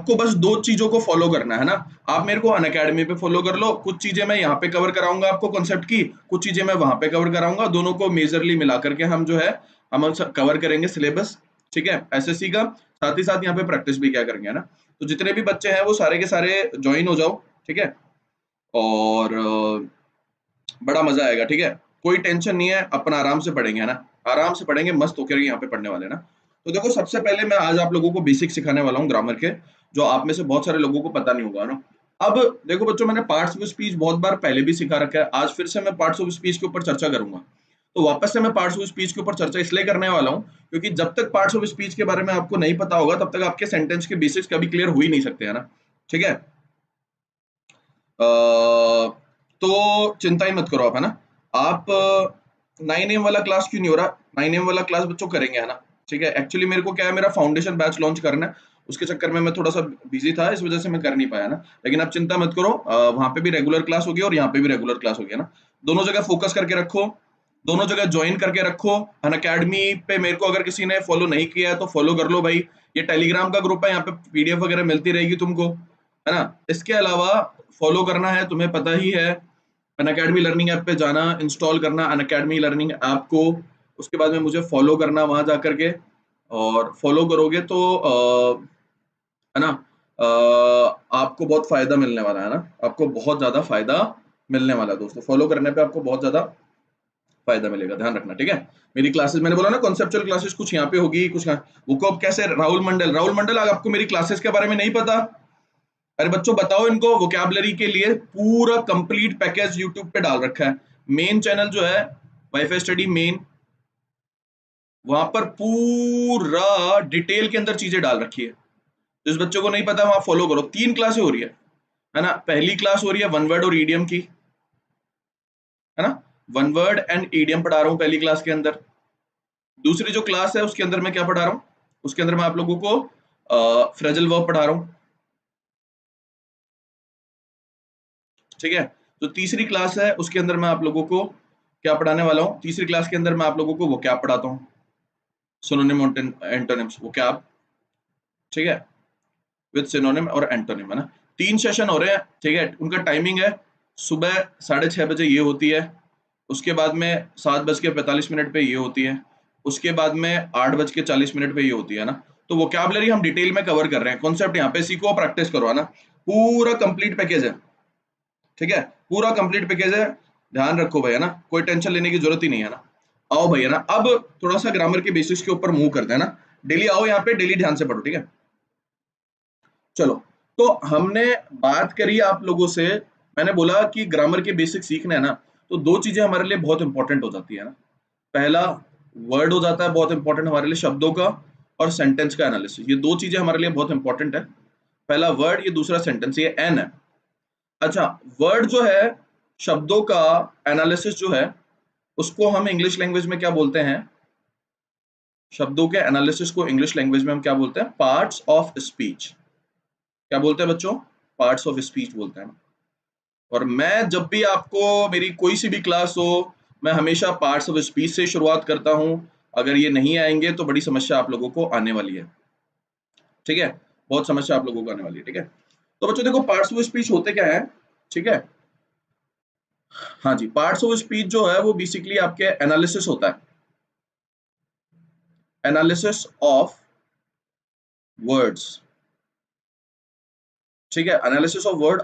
आपको बस 2 चीजों को फॉलो करना है ना। आप मेरे को अनअकैडमी पे फॉलो कर लो, कुछ चीजें मैं यहाँ पे कवर कराऊंगा आपको कॉन्सेप्ट की, कुछ चीजें मैं वहां पे कवर कराऊंगा, दोनों को मेजरली मिला करके हम जो है हम कवर करेंगे सिलेबस, ठीक है, एसएससी का। साथ ही साथ यहाँ पे प्रैक्टिस भी क्या करेंगे, है ना। तो जितने भी बच्चे हैं वो सारे के सारे ज्वाइन हो जाओ, ठीक है। और बड़ा मजा आएगा, ठीक है। कोई टेंशन नहीं है, अपना आराम से पढ़ेंगे, है ना। आराम से पढ़ेंगे, मस्त होकर यहाँ पे पढ़ने वाले हैं ना। तो देखो, सबसे पहले मैं आज आप लोगों को बेसिक सिखाने वाला हूँ ग्रामर के, जो आप में से बहुत सारे लोगों को पता नहीं होगा ना। अब देखो बच्चों, मैंने पार्ट्स ऑफ स्पीच बहुत बार पहले भी सिखा रखा है, आज फिर से मैं पार्ट्स ऑफ स्पीच के ऊपर चर्चा करूंगा। तो वापस से मैं पार्ट्स ऑफ स्पीच के ऊपर चर्चा इसलिए करने वाला हूँ, क्योंकि जब तक पार्ट्स ऑफ स्पीच के बारे में आपको नहीं पता होगा, तब तक आपके सेंटेंस के बेसिक्स कभी क्लियर हो ही नहीं सकते, है ना, ठीक है। तो चिंता ही मत करो आप, है ना। आप 9 AM वाला क्लास क्यों नहीं हो रहा? 9 AM वाला क्लास बच्चों करेंगे, है ना, ठीक है। एक्चुअली मेरे को क्या है, मेरा फाउंडेशन बैच लॉन्च करना है, उसके चक्कर में मैं थोड़ा सा बिजी था, इस वजह से मैं कर नहीं पाया ना। लेकिन आप चिंता मत करो, वहां पे भी रेगुलर क्लास होगी और यहाँ पे भी रेगुलर क्लास होगी, है ना। दोनों जगह फोकस करके रखो, दोनों जगह ज्वाइन करके रखो। अन अकेडमी पे मेरे को अगर किसी ने फॉलो नहीं किया है तो फॉलो कर लो भाई। ये टेलीग्राम का ग्रुप है, यहाँ पे पीडीएफ वगैरह मिलती रहेगी तुमको, है ना। इसके अलावा फॉलो करना है, तुम्हें पता ही है, अनअकैडमी लर्निंग ऐप पे जाना, इंस्टॉल करना अनअकैडमी लर्निंग ऐप को, उसके बाद में मुझे फॉलो करना वहां जा करके। और फॉलो करोगे तो है ना, आपको बहुत फायदा मिलने वाला है ना, आपको बहुत ज्यादा फायदा मिलने वाला है दोस्तों। फॉलो करने पे आपको बहुत ज्यादा फायदा मिलेगा, ध्यान रखना, ठीक है। मेरी क्लासेस, मैंने बोला ना कॉन्सेप्चुअल क्लासेस कुछ यहाँ पे होगी, कुछ वो कब कैसे, राहुल मंडल आपको मेरी क्लासेस के बारे में नहीं पता? अरे बच्चों बताओ इनको, वोकैबुलरी के लिए पूरा कंप्लीट पैकेज यूट्यूब पे डाल रखा है। मेन चैनल जो है वाईफाई स्टडी मेन, वहां पर पूरा डिटेल के अंदर चीजें डाल रखी है। जिस बच्चों को नहीं पता वहां फॉलो करो। 3 क्लासें हो रही है ना। पहली क्लास हो रही है वन वर्ड और ईडियम की, है ना। वन वर्ड एंड ईडियम पढ़ा रहा हूँ पहली क्लास के अंदर। दूसरी जो क्लास है उसके अंदर मैं क्या पढ़ा रहा हूँ, उसके अंदर मैं आप लोगों को फ्रेजल वर्ब पढ़ा रहा हूँ, ठीक है। तो तीसरी क्लास है उसके अंदर मैं आप लोगों को क्या पढ़ाने वाला हूँ, तीसरी क्लास के अंदर मैं आप लोगों को वो क्या पढ़ाता हूँ, सिनोनिम एंटोनिम्स, वो क्या, ठीक है, विद सिनोनिम और एंटोनिम, है ना। 3 सेशन हो रहे हैं, ठीक है। उनका टाइमिंग है सुबह 6:30 बजे ये होती है, उसके बाद में 7:45 पे ये होती है, उसके बाद में 8:40 पे ये होती है ना। तो वोकैबुलरी हम डिटेल में कवर कर रहे हैं, कॉन्सेप्ट यहाँ पे सीखो, प्रैक्टिस करो, है ना। पूरा कंप्लीट पैकेज है, ठीक है, पूरा कंप्लीट पैकेज है। ध्यान रखो भाई, है ना, कोई टेंशन लेने की जरूरत ही नहीं है ना। आओ भाई, है ना। अब थोड़ा सा ग्रामर के बेसिक्स के ऊपर मूव करते हैं ना। डेली आओ यहाँ पे, डेली ध्यान से पढ़ो, ठीक है। चलो, तो हमने बात करी आप लोगों से, मैंने बोला कि ग्रामर के बेसिक सीखना है ना, तो 2 चीजें हमारे लिए बहुत इंपॉर्टेंट हो जाती है ना। पहला वर्ड हो जाता है बहुत इंपॉर्टेंट हमारे लिए, शब्दों का, और सेंटेंस का एनालिसिस। ये 2 चीजें हमारे लिए बहुत इंपॉर्टेंट है। पहला वर्ड, ये दूसरा सेंटेंस, ये एन है। अच्छा, वर्ड जो है, शब्दों का एनालिसिस जो है, उसको हम इंग्लिश लैंग्वेज में क्या बोलते हैं? शब्दों के एनालिसिस को इंग्लिश लैंग्वेज में हम क्या बोलते हैं? Parts of speech. क्या बोलते हैं बच्चों? पार्ट्स ऑफ स्पीच बोलते हैं। और मैं जब भी आपको, मेरी कोई सी भी क्लास हो, मैं हमेशा पार्ट्स ऑफ स्पीच से शुरुआत करता हूं। अगर ये नहीं आएंगे तो बड़ी समस्या आप लोगों को आने वाली है, ठीक है। बहुत समस्या आप लोगों को आने वाली है, ठीक है। तो बच्चों देखो, पार्ट्स ऑफ स्पीच होते क्या है, ठीक है। हाँ जी, पार्ट्स ऑफ स्पीच जो है वो बेसिकली आपके एनालिसिस होता है, एनालिसिस ऑफ वर्ड्स, ठीक है। Analysis of word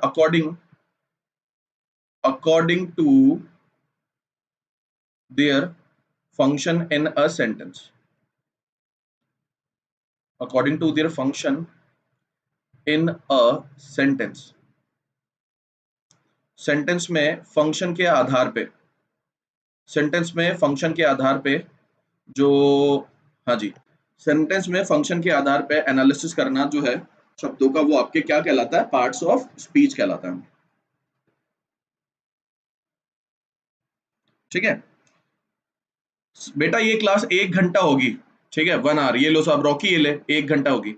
according to their function in a sentence, according to their function in a sentence. Sentence में फंक्शन के आधार पे, सेंटेंस में फंक्शन के आधार पे जो, हाँ जी, सेंटेंस में फंक्शन के आधार पे एनालिसिस करना जो है शब्दों का, वो आपके क्या कहलाता है? पार्ट्स ऑफ स्पीच कहलाता है, ठीक है। बेटा ये क्लास 1 घंटा होगी, ठीक है, 1 आवर। ये लो साहब, रॉकी ये ले, 1 घंटा होगी,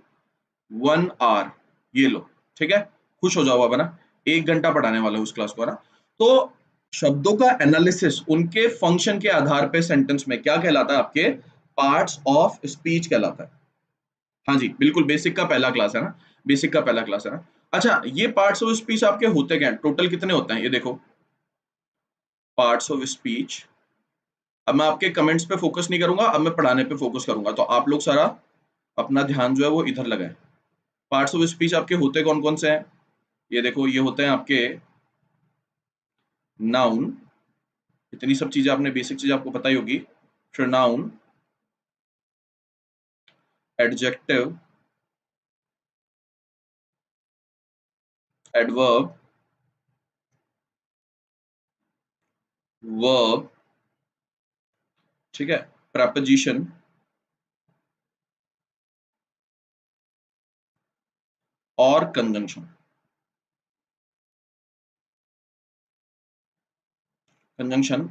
1 आवर, ये लो, ठीक है। खुश हो जाओ अब, है ना। 1 घंटा पढ़ाने वाला हूँ उस क्लास को, है ना। तो शब्दों का एनालिसिस उनके फंक्शन के आधार पे सेंटेंस में क्या कहलाता है? आपके पार्ट्स ऑफ स्पीच कहलाता है। हाँ जी, बिल्कुल बेसिक का पहला क्लास है ना। बेसिक का पहला क्लास है ना। अच्छा, ये पार्ट्स ऑफ स्पीच आपके होते क्या हैं, टोटल कितने होते हैं, ये देखो पार्ट्स ऑफ स्पीच। अब मैं आपके कमेंट्स पे फोकस नहीं करूंगा, अब मैं पढ़ाने पे फोकस करूंगा, तो आप लोग सारा अपना ध्यान जो है वो इधर लगाएं। पार्ट्स ऑफ स्पीच आपके होते कौन कौन से हैं, ये देखो, ये होते हैं आपके नाउन, इतनी सब चीजें आपने बेसिक चीज आपको पता ही होगी, फिर नाउन, एडजेक्टिव, एडवर्ब, वर्ब, ठीक है, प्रपोजिशन और कंजंक्शन। कंजंक्शन,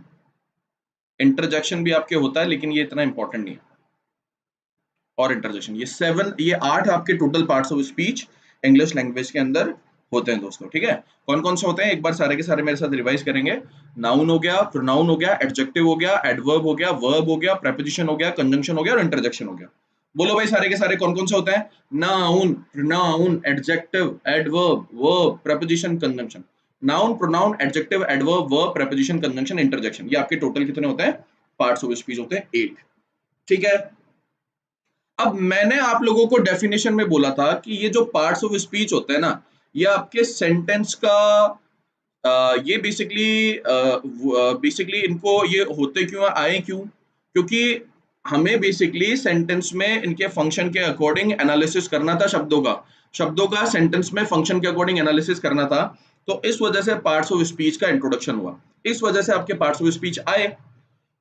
इंटरजेक्शन भी आपके होता है लेकिन ये इतना इंपॉर्टेंट नहीं है, और इंटरजेक्शन, ये 8 आपके total parts of speech English language के अंदर होते हैं दोस्तों, ठीक है। कौन कौन से होते हैं, एक बार सारे के सारे मेरे साथ रिवाइज करेंगे। नाउन हो गया, प्रोनाउन हो गया, एडजेक्टिव हो गया, एडवर्ब हो गया, वर्ब हो गया, प्रेपोजिशन हो गया, कंजंक्शन हो गया और इंटरजेक्शन हो गया। बोलो भाई सारे के सारे कौन कौन से होते हैं, noun, pronoun, adjective, adverb, verb, preposition, conjunction. Noun, pronoun, adjective, adverb, verb, preposition, conjunction, interjection, ये आपके टोटल कितने होते हैं, पार्ट्स ऑफ स्पीच होते हैं 8, ठीक है। अब मैंने आप लोगों को डेफिनेशन में बोला था कि ये जो पार्ट्स ऑफ स्पीच होते हैं ना, ये आपके सेंटेंस का ये बेसिकली इनको ये होते क्यों आए क्यों, क्योंकि हमें बेसिकली सेंटेंस में इनके फंक्शन के अकॉर्डिंग एनालिसिस करना था, शब्दों का सेंटेंस में फंक्शन के अकॉर्डिंग एनालिसिस करना था। तो इस वजह से पार्ट्स ऑफ स्पीच का इंट्रोडक्शन हुआ, इस वजह से आपके पार्ट्स ऑफ स्पीच आए।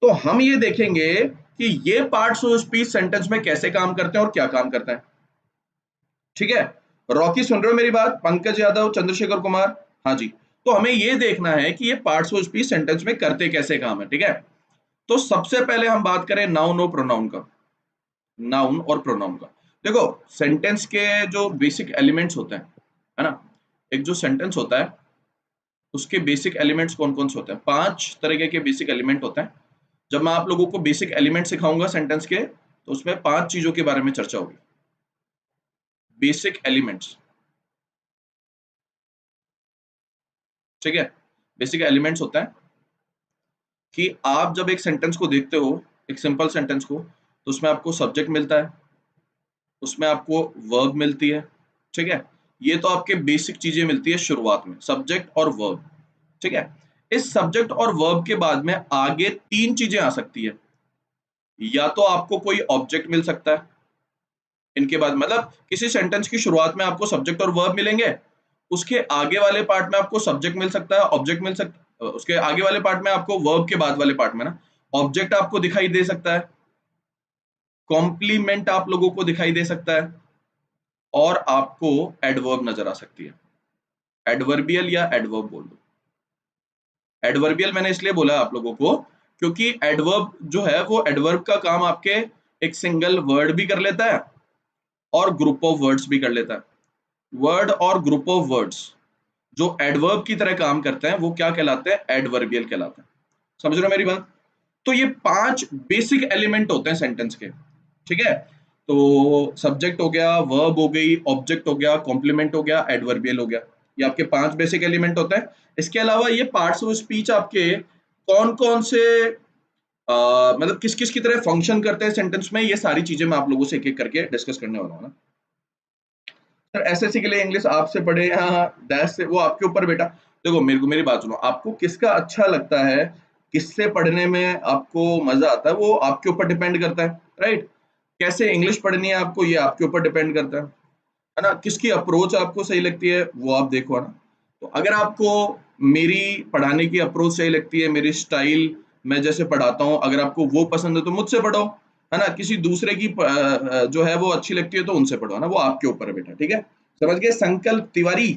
तो हम ये देखेंगे कि ये पार्ट्स ऑफ स्पीच सेंटेंस में कैसे काम करते हैं और क्या काम करते हैं, ठीक है। रॉकी सुन रहे हो मेरी बात, पंकज यादव, चंद्रशेखर कुमार, हाँ जी। तो हमें ये देखना है कि ये पार्ट्स ऑफ स्पीच सेंटेंस में करते कैसे काम है, ठीक है। तो सबसे पहले हम बात करें नाउन और प्रोनाउन का, नाउन और प्रोनाउन का। देखो सेंटेंस के जो बेसिक एलिमेंट्स होते हैं, है ना, एक जो सेंटेंस होता है उसके बेसिक एलिमेंट्स कौन कौन से होते हैं, 5 तरीके के बेसिक एलिमेंट होते हैं। जब मैं आप लोगों को बेसिक एलिमेंट सिखाऊंगा सेंटेंस के, तो उसमें 5 चीजों के बारे में चर्चा होगी, बेसिक एलिमेंट्स, ठीक है। बेसिक एलिमेंट्स होता है कि आप जब एक सेंटेंस को देखते हो, एक सिंपल सेंटेंस को, तो उसमें आपको सब्जेक्ट मिलता है, उसमें आपको वर्ब मिलती है, ठीक है। ये तो आपके बेसिक चीजें मिलती है शुरुआत में, सब्जेक्ट और वर्ब, ठीक है। इस सब्जेक्ट और वर्ब के बाद में आगे 3 चीजें आ सकती है, या तो आपको कोई ऑब्जेक्ट मिल सकता है इनके बाद, मतलब किसी सेंटेंस की शुरुआत में आपको सब्जेक्ट और वर्ब मिलेंगे, उसके आगे वाले पार्ट में आपको सब्जेक्ट मिल सकता है, ऑब्जेक्ट मिल सकता, उसके आगे वाले पार्ट में आपको वर्ब के बाद वाले पार्ट में ना ऑब्जेक्ट आपको दिखाई दे सकता है, कॉम्प्लीमेंट आप लोगों को दिखाई दे सकता है, और आपको एडवर्ब नजर आ सकती है, एडवर्बियल या एडवर्ब बोल दो। एडवर्बियल मैंने इसलिए बोला आप लोगों को क्योंकि एडवर्ब जो है वो एडवर्ब का काम आपके एक सिंगल वर्ड भी कर लेता है और ग्रुप ऑफ वर्ड्स भी कर लेता है। वर्ड और ग्रुप ऑफ वर्ड्स जो एडवर्ब की तरह काम करते हैं वो क्या कहलाते हैं, एडवर्बियल कहलाते हैं। समझ रहे हो मेरी बात। तो ये 5 बेसिक एलिमेंट होते हैं सेंटेंस के, ठीक है। तो सब्जेक्ट हो गया, वर्ब हो गई, ऑब्जेक्ट हो गया, कॉम्प्लीमेंट हो गया, एडवर्बियल हो गया, ये आपके 5 बेसिक एलिमेंट होते हैं। इसके अलावा ये पार्ट्स ऑफ स्पीच आपके कौन कौन से मतलब किस किस की तरह फंक्शन करते हैं सेंटेंस में, ये सारी चीजें मैं आप लोगों से एक एक करके डिस्कस करने वाला हूँ ना। सर एसएससी के लिए इंग्लिश आपसे पढ़े या डैश से, वो आपके ऊपर बेटा। देखो मेरी बात सुनो, आपको किसका अच्छा लगता है, किससे पढ़ने में आपको मजा आता है, वो आपके ऊपर डिपेंड करता है, राइट। कैसे इंग्लिश पढ़नी है आपको, ये आपके ऊपर डिपेंड करता है ना। किसकी अप्रोच आपको सही लगती है वो आप देखो ना। तो अगर आपको मेरी पढ़ाने की अप्रोच सही लगती है, मेरी स्टाइल, मैं जैसे पढ़ाता हूँ, अगर आपको वो पसंद है तो मुझसे पढ़ो, है ना। किसी दूसरे की जो है वो अच्छी लगती है तो उनसे पढ़ो ना, वो आपके ऊपर है बेटा, ठीक है। समझ गए, संकल्प तिवारी,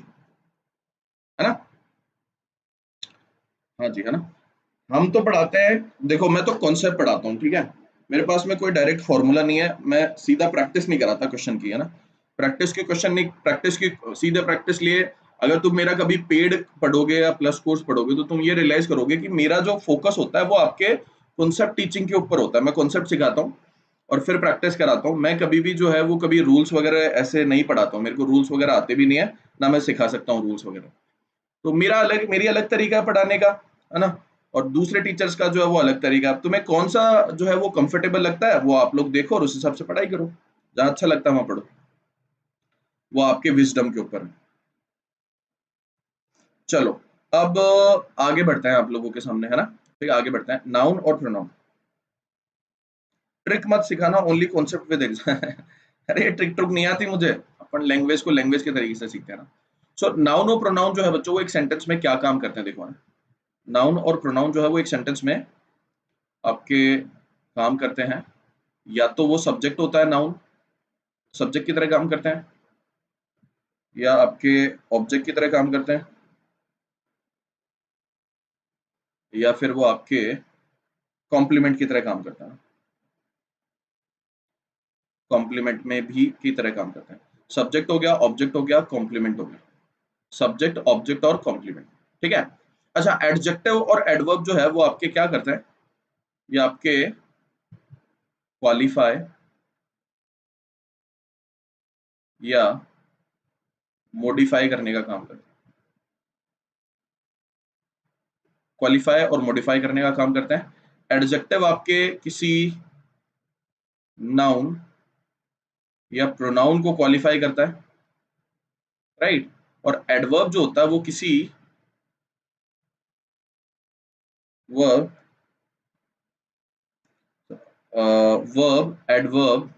है ना। हाँ जी, है ना। हम तो पढ़ाते हैं, देखो मैं तो कॉन्सेप्ट पढ़ाता हूँ, ठीक है। मेरे पास में कोई डायरेक्ट फॉर्मूला नहीं है, मैं सीधा प्रैक्टिस नहीं कराता क्वेश्चन की, है ना। प्रैक्टिस के क्वेश्चन नहीं, प्रैक्टिस की सीधे प्रैक्टिस लिए। अगर तुम मेरा कभी पेड पढ़ोगे या प्लस कोर्स पढ़ोगे तो तुम ये रियलाइज करोगे कि मेरा जो फोकस होता है वो आपके कॉन्सेप्ट टीचिंग के ऊपर होता है, मैं कॉन्सेप्ट सिखाता हूँ। और फिर प्रैक्टिस कराता हूँ। मैं कभी भी जो है वो कभी रूल्स वगैरह ऐसे नहीं पढ़ाता हूँ, मेरे को रूल्स वगैरह आते भी नहीं है, ना मैं सिखा सकता हूँ रूल्स वगैरह। तो मेरी अलग तरीका है पढ़ाने का, है ना, और दूसरे टीचर्स का जो है वो अलग तरीका है। तुम्हें कौन सा जो है वो कंफर्टेबल लगता है वो आप लोग देखो और उस हिसाब से पढ़ाई करो, जहाँ अच्छा लगता है वहाँ पढ़ो, वो आपके विजडम के ऊपर है। चलो अब आगे बढ़ते हैं आप लोगों के सामने, है ना, ठीक है, आगे बढ़ते हैं। नाउन और प्रोनाउन, ट्रिक मत सिखाना, ओनली कॉन्सेप्ट विद अरे ट्रिक ट्रुक नहीं आती मुझे, अपन लैंग्वेज को लैंग्वेज के तरीके से सीखते हैं ना। सो नाउन और प्रोनाउन जो है बच्चों वो एक सेंटेंस में क्या काम करते हैं, देखो ना, नाउन और प्रोनाउन जो है वो एक सेंटेंस में आपके काम करते हैं। या तो वो सब्जेक्ट होता है, नाउन सब्जेक्ट की तरह काम करते हैं, या आपके ऑब्जेक्ट की तरह काम करते हैं, या फिर वो आपके कॉम्प्लीमेंट की तरह काम करते हैं। कॉम्प्लीमेंट में भी की तरह काम करते हैं। सब्जेक्ट हो गया, ऑब्जेक्ट हो गया, कॉम्प्लीमेंट हो गया, सब्जेक्ट ऑब्जेक्ट और कॉम्प्लीमेंट, ठीक है। अच्छा, एडजेक्टिव और एडवर्ब जो है वो आपके क्या करते हैं, ये आपके क्वालिफाई या मॉडिफाई करने का काम करते हैं। क्वालिफाई और मॉडिफाई करने का काम करते हैं। एडजेक्टिव आपके किसी नाउन या प्रोनाउन को क्वालिफाई करता है, राइट, और एडवर्ब जो होता है वो किसी वर्ब एडवर्ब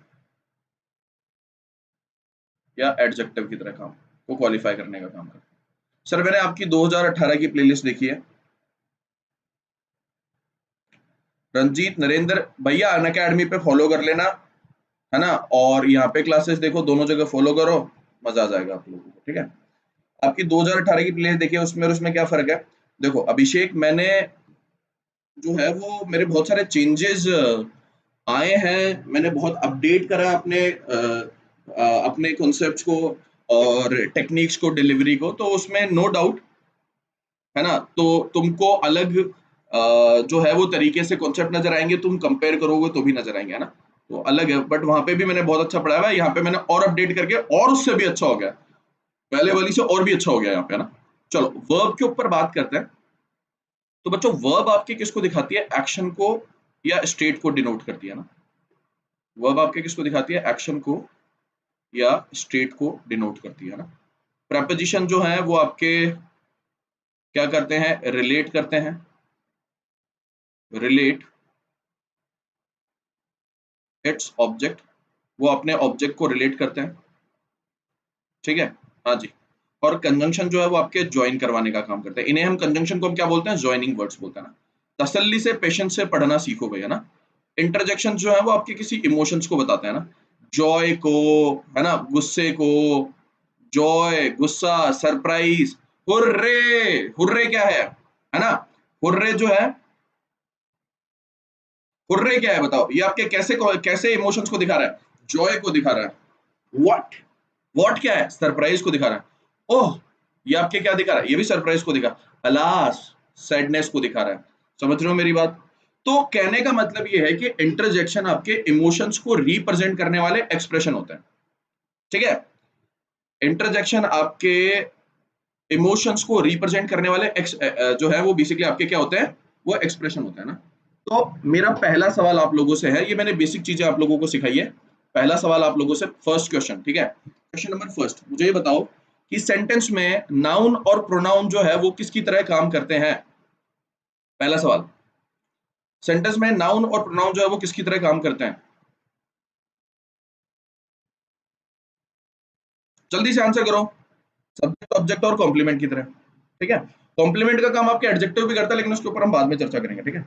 या एडजेक्टिव की तरह काम को क्वालिफाई करने का काम करता है। सर मैंने आपकी 2018 की प्लेलिस्ट देखी है, रंजीत नरेंद्र भैया अन अकेडमी पे फॉलो कर लेना, है ना, और यहाँ पे क्लासेस देखो, दोनों जगह फॉलो करो, मजा आ जाएगा आप लोगों को, ठीक है। आपकी 2018 की प्लेलिस्ट देखिए, उसमें और उसमें क्या फर्क है। देखो अभिषेक, मैंने जो है वो मेरे बहुत सारे चेंजेस आए हैं, मैंने बहुत अपडेट करा अपने कॉन्सेप्ट्स को और टेक्निक्स को, डिलीवरी को, तो उसमें नो डाउट, है ना, तो तुमको अलग जो है वो तरीके से कॉन्सेप्ट नजर आएंगे, तुम कंपेयर करोगे तो भी नजर आएंगे, है ना, तो अलग है। बट वहां पे भी मैंने बहुत अच्छा पढ़ाया हुआ है, यहाँ पे मैंने और अपडेट करके और उससे भी अच्छा हो गया, पहले वाली से और भी अच्छा हो गया यहाँ पे, है ना। चलो वर्ब के ऊपर बात करते हैं। तो बच्चों वर्ब आपकी किसको दिखाती है, एक्शन को या स्टेट को डिनोट करती है ना। वर्ब आपके किसको दिखाती है, एक्शन को या स्टेट को डिनोट करती है ना। प्रेपोजिशन जो है वो आपके क्या करते हैं, रिलेट करते हैं, रिलेट इट्स ऑब्जेक्ट, वो अपने ऑब्जेक्ट को रिलेट करते हैं, ठीक है, हाँ जी। और कंजंक्शन जो है वो आपके ज्वाइन करवाने का काम करते हैं, इन्हें हम कंजंक्शन को हम क्या बोलते हैं, ज्वाइनिंग वर्ड्स बोलते हैं ना। तसल्ली से पेशेंस से पढ़ना सीखो भैया ना। इंटरजेक्शन जो है वो आपके किसी इमोशंस को बताते हैं ना, जॉय को, है ना, गुस्से को, जॉय, गुस्सा, सरप्राइज, हुर्रे, हुर्रे क्या है ना, हुर्रे जो है, हुर्रे क्या है बताओ, ये आपके कैसे कैसे इमोशंस को दिखा रहा है, जॉय को दिखा रहा है। व्हाट क्या है, सरप्राइज को दिखा रहा है। ओह, ये आपके क्या दिखा रहा है, ये भी सरप्राइज को दिखा, अलास, सैडनेस को दिखा रहा है। समझ रहे हो मेरी बात। तो कहने का मतलब ये है कि इंटरजेक्शन आपके इमोशंस को रिप्रेजेंट करने वाले एक्सप्रेशन होते हैं, ठीक है। इंटरजेक्शन आपके इमोशंस को रिप्रेजेंट करने वाले जो है वो बेसिकली आपके क्या होते हैं, वो एक्सप्रेशन होते हैं ना। तो मेरा पहला सवाल आप लोगों से है, ये मैंने बेसिक चीजें आप लोगों को सिखाई है। पहला सवाल आप लोगों से, फर्स्ट क्वेश्चन, ठीक है, क्वेश्चन नंबर फर्स्ट, मुझे ये बताओ कि सेंटेंस में नाउन और प्रोनाउन जो है वो किसकी तरह काम करते हैं। पहला सवाल, सेंटेंस में नाउन और प्रोनाउन जो है वो किसकी तरह काम करते हैं, जल्दी से आंसर करो। सब्जेक्ट ऑब्जेक्ट और कॉम्प्लीमेंट की तरह, ठीक है। कॉम्प्लीमेंट का काम आपके एडजेक्टिव भी करता है, लेकिन उसके ऊपर हम बाद में चर्चा करेंगे, ठीक है।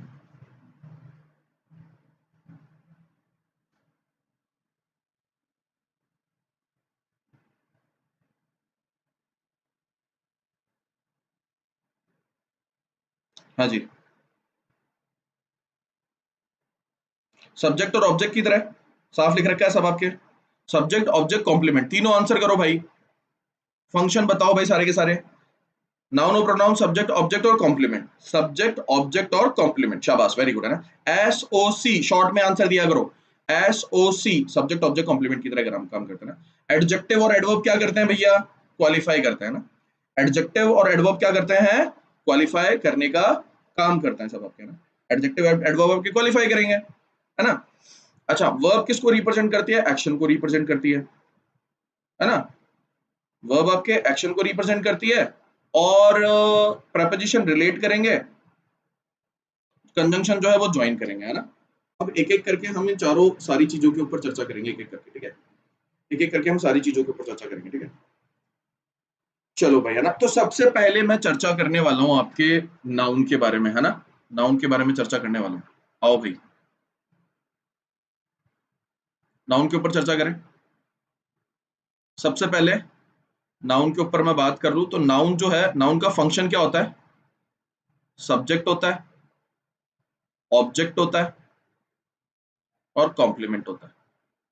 हाँ जी, सब्जेक्ट और ऑब्जेक्ट की तरह साफ लिख रखा है सब आपके, सब्जेक्ट ऑब्जेक्ट कॉम्प्लीमेंट, तीनों आंसर करो भाई। फंक्शन बताओ भाई सारे के सारे, नाउन और प्रोनाउन, सब्जेक्ट ऑब्जेक्ट और कॉम्प्लीमेंट, सब्जेक्ट ऑब्जेक्ट और कॉम्प्लीमेंट, शाबाश, वेरी गुड, है ना। एस ओ सी शॉर्ट में आंसर दिया करो, SOC सब्जेक्ट ऑब्जेक्ट कॉम्प्लीमेंट की तरह काम करते हैं ना। एडजेक्टिव और एडवर्ब क्या करते हैं भैया, क्वालिफाई करते हैं ना। एडजेक्टिव और एडवर्ब क्या करते हैं, क्वालिफाई करने का काम करते हैं सब आपके ना। एडजेक्टिव एडवर्ब आपके क्वालिफाई करेंगे, है ना। अच्छा, वर्ब किसको रिप्रेजेंट करती है, एक्शन को रिप्रेजेंट करती है ना। वर्ब आपके एक्शन को रिप्रेजेंट करती है और प्रपोजिशन रिलेट करेंगे, कंजंक्शन जो है वो ज्वाइन करेंगे, है ना। अब एक एक करके हम इन चारों सारी चीजों के ऊपर चर्चा करेंगे, एक एक करके, ठीक है। एक एक करके हम सारी चीजों के ऊपर चर्चा करेंगे, ठीक है। चलो भाई, है ना। तो सबसे पहले मैं चर्चा करने वाला हूं आपके नाउन के बारे में, है ना। नाउन के बारे में चर्चा करने वाला हूं। आओ भाई, नाउन के ऊपर चर्चा करें। सबसे पहले नाउन के ऊपर मैं बात कर लूं तो नाउन जो है, नाउन का फंक्शन क्या होता है, सब्जेक्ट होता है, ऑब्जेक्ट होता है और कॉम्प्लीमेंट होता है।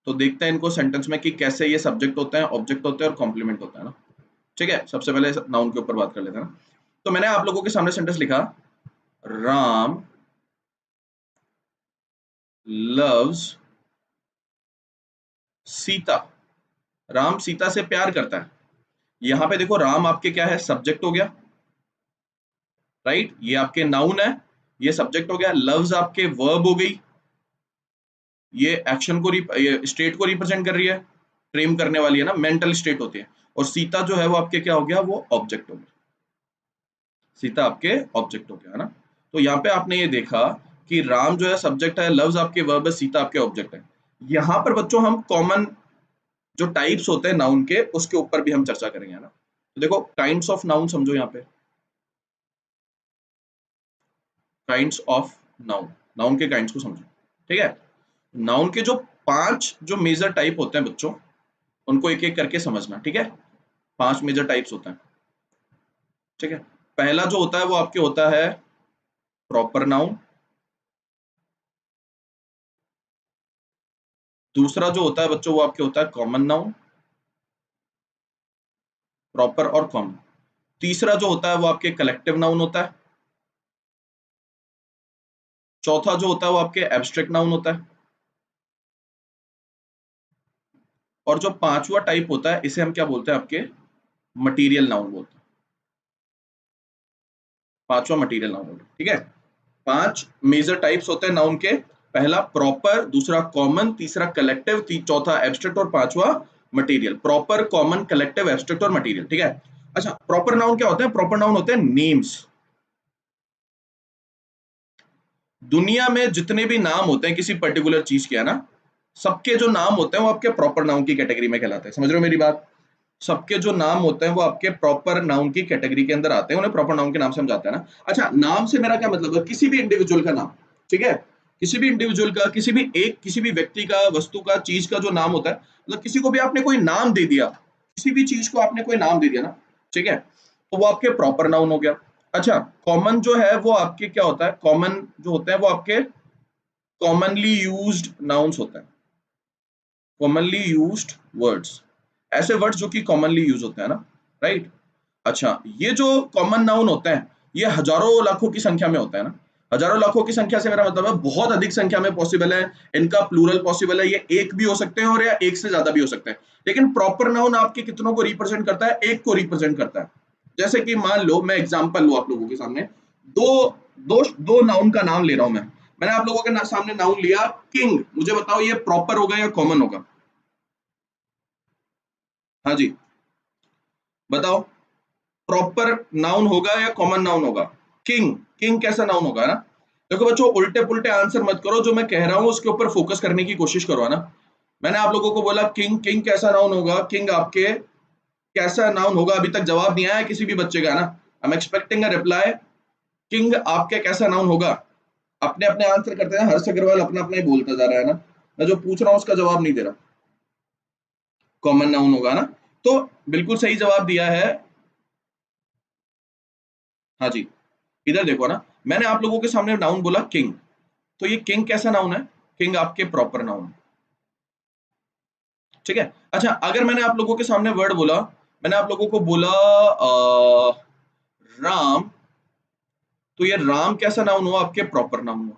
तो देखते हैं इनको सेंटेंस में कि कैसे ये सब्जेक्ट होते हैं, ऑब्जेक्ट होते हैं और कॉम्प्लीमेंट होता है ना। ठीक है, सबसे पहले नाउन के ऊपर बात कर लेते हैं ना। तो मैंने आप लोगों के सामने सेंटेंस लिखा, राम लव्स सीता। राम सीता से प्यार करता है। यहां पे देखो, राम आपके क्या है, सब्जेक्ट हो गया, राइट। ये आपके नाउन है, ये सब्जेक्ट हो गया। लव्स आपके वर्ब हो गई, ये एक्शन को ये स्टेट को रिप्रेजेंट कर रही है, प्रेम करने वाली है ना, मेंटल स्टेट होती है। और सीता जो है वो आपके क्या हो गया, वो ऑब्जेक्ट हो गया। सीता आपके ऑब्जेक्ट हो गया, है ना। तो यहाँ पे आपने ये देखा कि राम जो है सब्जेक्ट है, लव्स आपके वर्ब है, सीता आपके ऑब्जेक्ट है। यहाँ पर बच्चों हम कॉमन जो टाइप्स होते हैं नाउन के, उसके ऊपर भी हम चर्चा करेंगे, है ना। तो देखो, काइंड्स ऑफ नाउन समझो यहाँ पे, काइंड्स ऑफ नाउन, नाउन के काइंड्स को समझो, ठीक है। नाउन के जो 5 जो मेजर टाइप होते हैं बच्चों, उनको एक एक करके समझना, ठीक है। 5 मेजर टाइप्स होते हैं, ठीक है। पहला जो होता है वो आपके होता है प्रॉपर नाउन। दूसरा जो होता है बच्चों वो आपके होता है कॉमन नाउन, प्रॉपर और कॉमन। तीसरा जो होता है वो आपके कलेक्टिव नाउन होता है। चौथा जो होता है वो आपके एब्स्ट्रैक्ट नाउन होता है। और जो पांचवा टाइप होता है, इसे हम क्या बोलते हैं, आपके मटीरियल नाउन बोलते हैं। पांचवा मटीरियल नाउन बोलते हैं, ठीक है। 5 मेजर टाइप्स होते हैं नाउन के। पहला प्रॉपर, दूसरा कॉमन, तीसरा कलेक्टिव, चौथा एब्स्ट्रैक्ट और पांचवा material. Proper, common, collective, abstract और मटीरियल, ठीक है। अच्छा, प्रॉपर नाउन क्या होते हैं, प्रॉपर नाउन होते हैं नेम्स। दुनिया में जितने भी नाम होते हैं किसी पर्टिकुलर चीज के, है ना, सबके जो नाम होते हैं वो आपके प्रॉपर नाउन की कैटेगरी में कहलाते हैं। समझ रहे हो मेरी बात। सबके जो नाम होते हैं वो आपके प्रॉपर नाउन की कैटेगरी के अंदर आते हैं, उन्हें प्रॉपर नाउन के नाम से हम जाते हैं ना। अच्छा, नाम से मेरा क्या मतलब है, किसी भी इंडिविजुअल का नाम, ठीक है। किसी भी इंडिविजुअल का, किसी भी व्यक्ति का, वस्तु का, चीज का जो नाम होता है, मतलब किसी को भी आपने कोई नाम दे दिया, किसी भी चीज को आपने कोई नाम दे दिया ना, ठीक है, तो वो आपके प्रॉपर नाउन हो गया। अच्छा, कॉमन जो है वो आपके क्या होता है, कॉमन जो होते हैं वो आपके कॉमनली यूज्ड नाउन्स होते हैं, कॉमनली यूज्ड वर्ड्स, ऐसे वर्ड्स जो कि कॉमनली यूज होते हैं ना, राइट। अच्छा, ये जो कॉमन नाउन होते हैं, ये हजारों लाखों की संख्या में होते हैं ना। हजारों लाखों की संख्या से मेरा मतलब है बहुत अधिक संख्या में पॉसिबल है, इनका प्लूरल पॉसिबल है। ये एक भी हो सकते हैं और या एक से ज्यादा भी हो सकते हैं। लेकिन प्रॉपर नाउन आपके कितनों को रिप्रेजेंट करता है, एक को रिप्रेजेंट करता है। जैसे कि मान लो, मैं एग्जांपल लूं आप लोगों के सामने, दो दो नाउन का नाम ले रहा हूं मैं। मैंने आप लोगों के सामने नाउन लिया किंग। मुझे बताओ ये प्रॉपर होगा या कॉमन होगा, हाँ जी बताओ। प्रॉपर नाउन होगा या कॉमन नाउन होगा, किंग। किंग कैसा नाउन होगा ना। देखो बच्चों, उल्टे पुल्टे आंसर मत करो, जो मैं कह रहा हूं उसके ऊपर फोकस करने की कोशिश करो, है ना। मैंने आप लोगों को बोला किंग, किंग कैसा नाउन होगा, किंग आपके कैसा नाउन होगा, अभी तक जवाब नहीं आया किसी भी बच्चे का ना। I am expecting a reply. King आपके कैसा नाउन होगा, अपने अपने आंसर करते हैं। हर्ष अग्रवाल अपना अपना ही बोलता जा रहा है ना, मैं जो पूछ रहा हूं उसका जवाब नहीं दे रहा। कॉमन नाउन होगा ना, तो बिल्कुल सही जवाब दिया है। हाँ जी, इधर देखो ना, मैंने आप लोगों के सामने नाउन बोला किंग, तो ये किंग कैसा नाउन है, किंग आपके प्रॉपर नाउन, ठीक है। अच्छा, अगर मैंने आप लोगों के सामने वर्ड बोला, मैंने आप लोगों को बोला राम, तो ये राम कैसा नाउन हुआ, आपके प्रॉपर नाउन हुआ,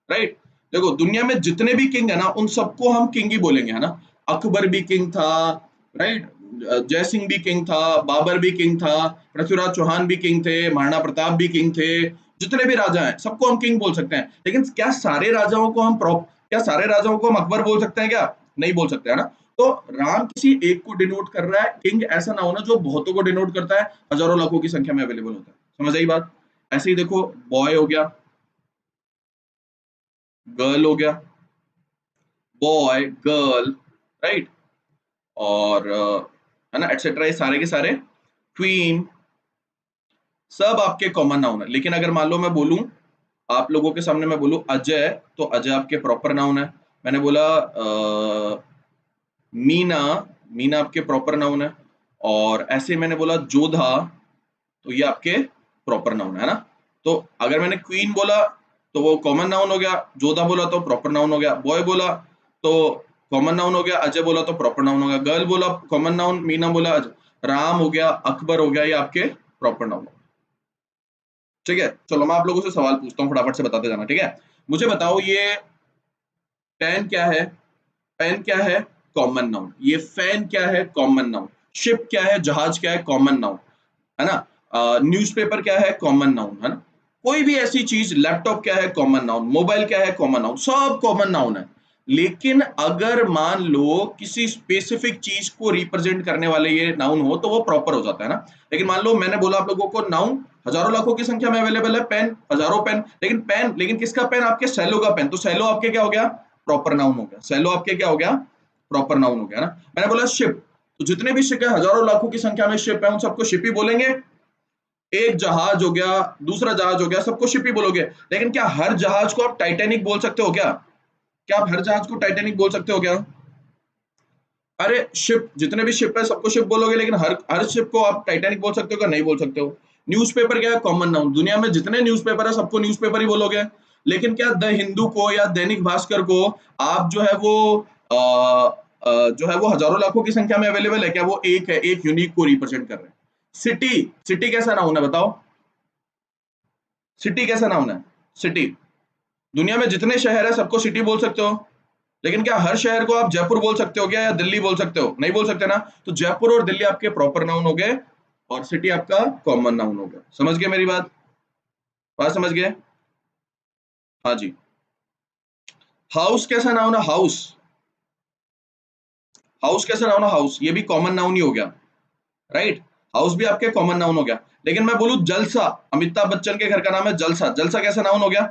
राइट। देखो दुनिया में जितने भी किंग है ना उन सबको हम किंग ही बोलेंगे, है ना। अकबर भी किंग था, राइट, जय सिंह भी किंग था, बाबर भी किंग था, पृथ्वीराज चौहान भी किंग थे, महाराणा प्रताप भी किंग थे, जितने भी राजा हैं सबको हम किंग बोल सकते हैं। लेकिन क्या सारे राजाओं को हम क्या सारे राजाओं को हम अकबर बोल सकते हैं क्या? नहीं बोल सकते, है ना। तो राम किसी एक को डिनोट कर रहा है, किंग ऐसा ना होना जो बहुतों को डिनोट करता है, हजारों लाखों की संख्या में अवेलेबल होता है। समझ आई बात? ऐसे ही देखो, बॉय हो गया, गर्ल हो गया, बॉय गर्ल, राइट, और है ना एटसेट्रा, ये सारे के सारे, क्वीन, सब आपके कॉमन नाउन है। लेकिन अगर मान लो मैं बोलूं, आप लोगों के सामने मैं बोलूं अजय, तो अजय आपके प्रॉपर नाउन है। मैंने बोला मीना, मीना आपके प्रॉपर नाउन है। और ऐसे मैंने बोला जोधा, तो ये आपके प्रॉपर नाउन है ना। तो अगर मैंने क्वीन बोला तो वो कॉमन नाउन हो गया, जोधा बोला तो प्रॉपर नाउन हो गया, बॉय बोला तो कॉमन नाउन हो गया, अजय बोला तो प्रॉपर नाउन हो गया, गर्ल बोला कॉमन नाउन, मीना बोला राम हो गया, अकबर हो गया, ये आपके प्रॉपर नाउन हो गया। ठीक है, चलो मैं आप लोगों से सवाल पूछता हूँ, फटाफट से बताते जाना, ठीक है। मुझे बताओ ये पेन क्या है? पेन क्या है? Common noun. ये फैन क्या है? Common noun. शिप क्या है? जहाज क्या है? कॉमन नाउन, है ना। न्यूज़पेपर क्या है? कॉमन नाउन, है ना। कोई भी ऐसी चीज, लैपटॉप क्या है? Common noun. मोबाइल क्या है? Common noun. सब कॉमन नाउन है। लेकिन अगर मान लो किसी स्पेसिफिक चीज को रिप्रेजेंट करने वाले ये नाउन हो तो वो प्रॉपर हो जाता है ना। लेकिन मान लो मैंने बोला आप लोगों को नाउन हजारों लाखों की संख्या में अवेलेबल है, पेन हजारों पेन, लेकिन पेन, लेकिन किसका पेन? आपके सैलो का पेन, तो सैलो आपके क्या हो गया? प्रॉपर नाउन हो गया। सैलो आपके क्या हो गया? प्रॉपर नाउन हो गया ना। मैंने बोला शिप, तो जितने भी शिप है, हजारों लाखों की संख्या में शिप है, उन सबको शिप ही बोलेंगे। एक जहाज हो गया, दूसरा जहाज हो गया, सबको शिप ही बोलोगे। लेकिन क्या हर जहाज को आप टाइटैनिक बोल सकते हो क्या? क्या आप हर जहाज को टाइटैनिक बोल सकते हो क्या? अरे शिप, जितने भी शिप है सबको शिप बोलोगे, लेकिन हर हर शिप को आप टाइटैनिक बोल सकते हो क्या? नहीं बोल सकते हो। न्यूज़पेपर क्या है? Common noun. दुनिया में जितने न्यूज़पेपर है सबको न्यूज़पेपर ही बोलोगे। लेकिन क्या द हिंदू को या दैनिक भास्कर को आप जो है वो जो है वो हजारों लाखों की संख्या में अवेलेबल है क्या? वो एक है, एक यूनिक को रिप्रेजेंट कर रहे हैं। सिटी, सिटी कैसा नाउन है बताओ? सिटी कैसा नाउन है? सिटी, दुनिया में जितने शहर है सबको सिटी बोल सकते हो। लेकिन क्या हर शहर को आप जयपुर बोल सकते हो क्या, या दिल्ली बोल सकते हो? नहीं बोल सकते ना। तो जयपुर और दिल्ली आपके प्रॉपर नाउन हो गए, और सिटी आपका कॉमन नाउन हो गया। समझ गए मेरी बात? बात समझ गए? हाँ जी। हाउस कैसा नाउन है? हाउस, हाउस कैसा नाउन है? हाउस, ये भी कॉमन नाउन ही हो गया, राइट। हाउस भी आपके कॉमन नाउन हो गया। लेकिन मैं बोलूं जलसा, अमिताभ बच्चन के घर का नाम है जलसा, जलसा कैसा नाउन हो गया?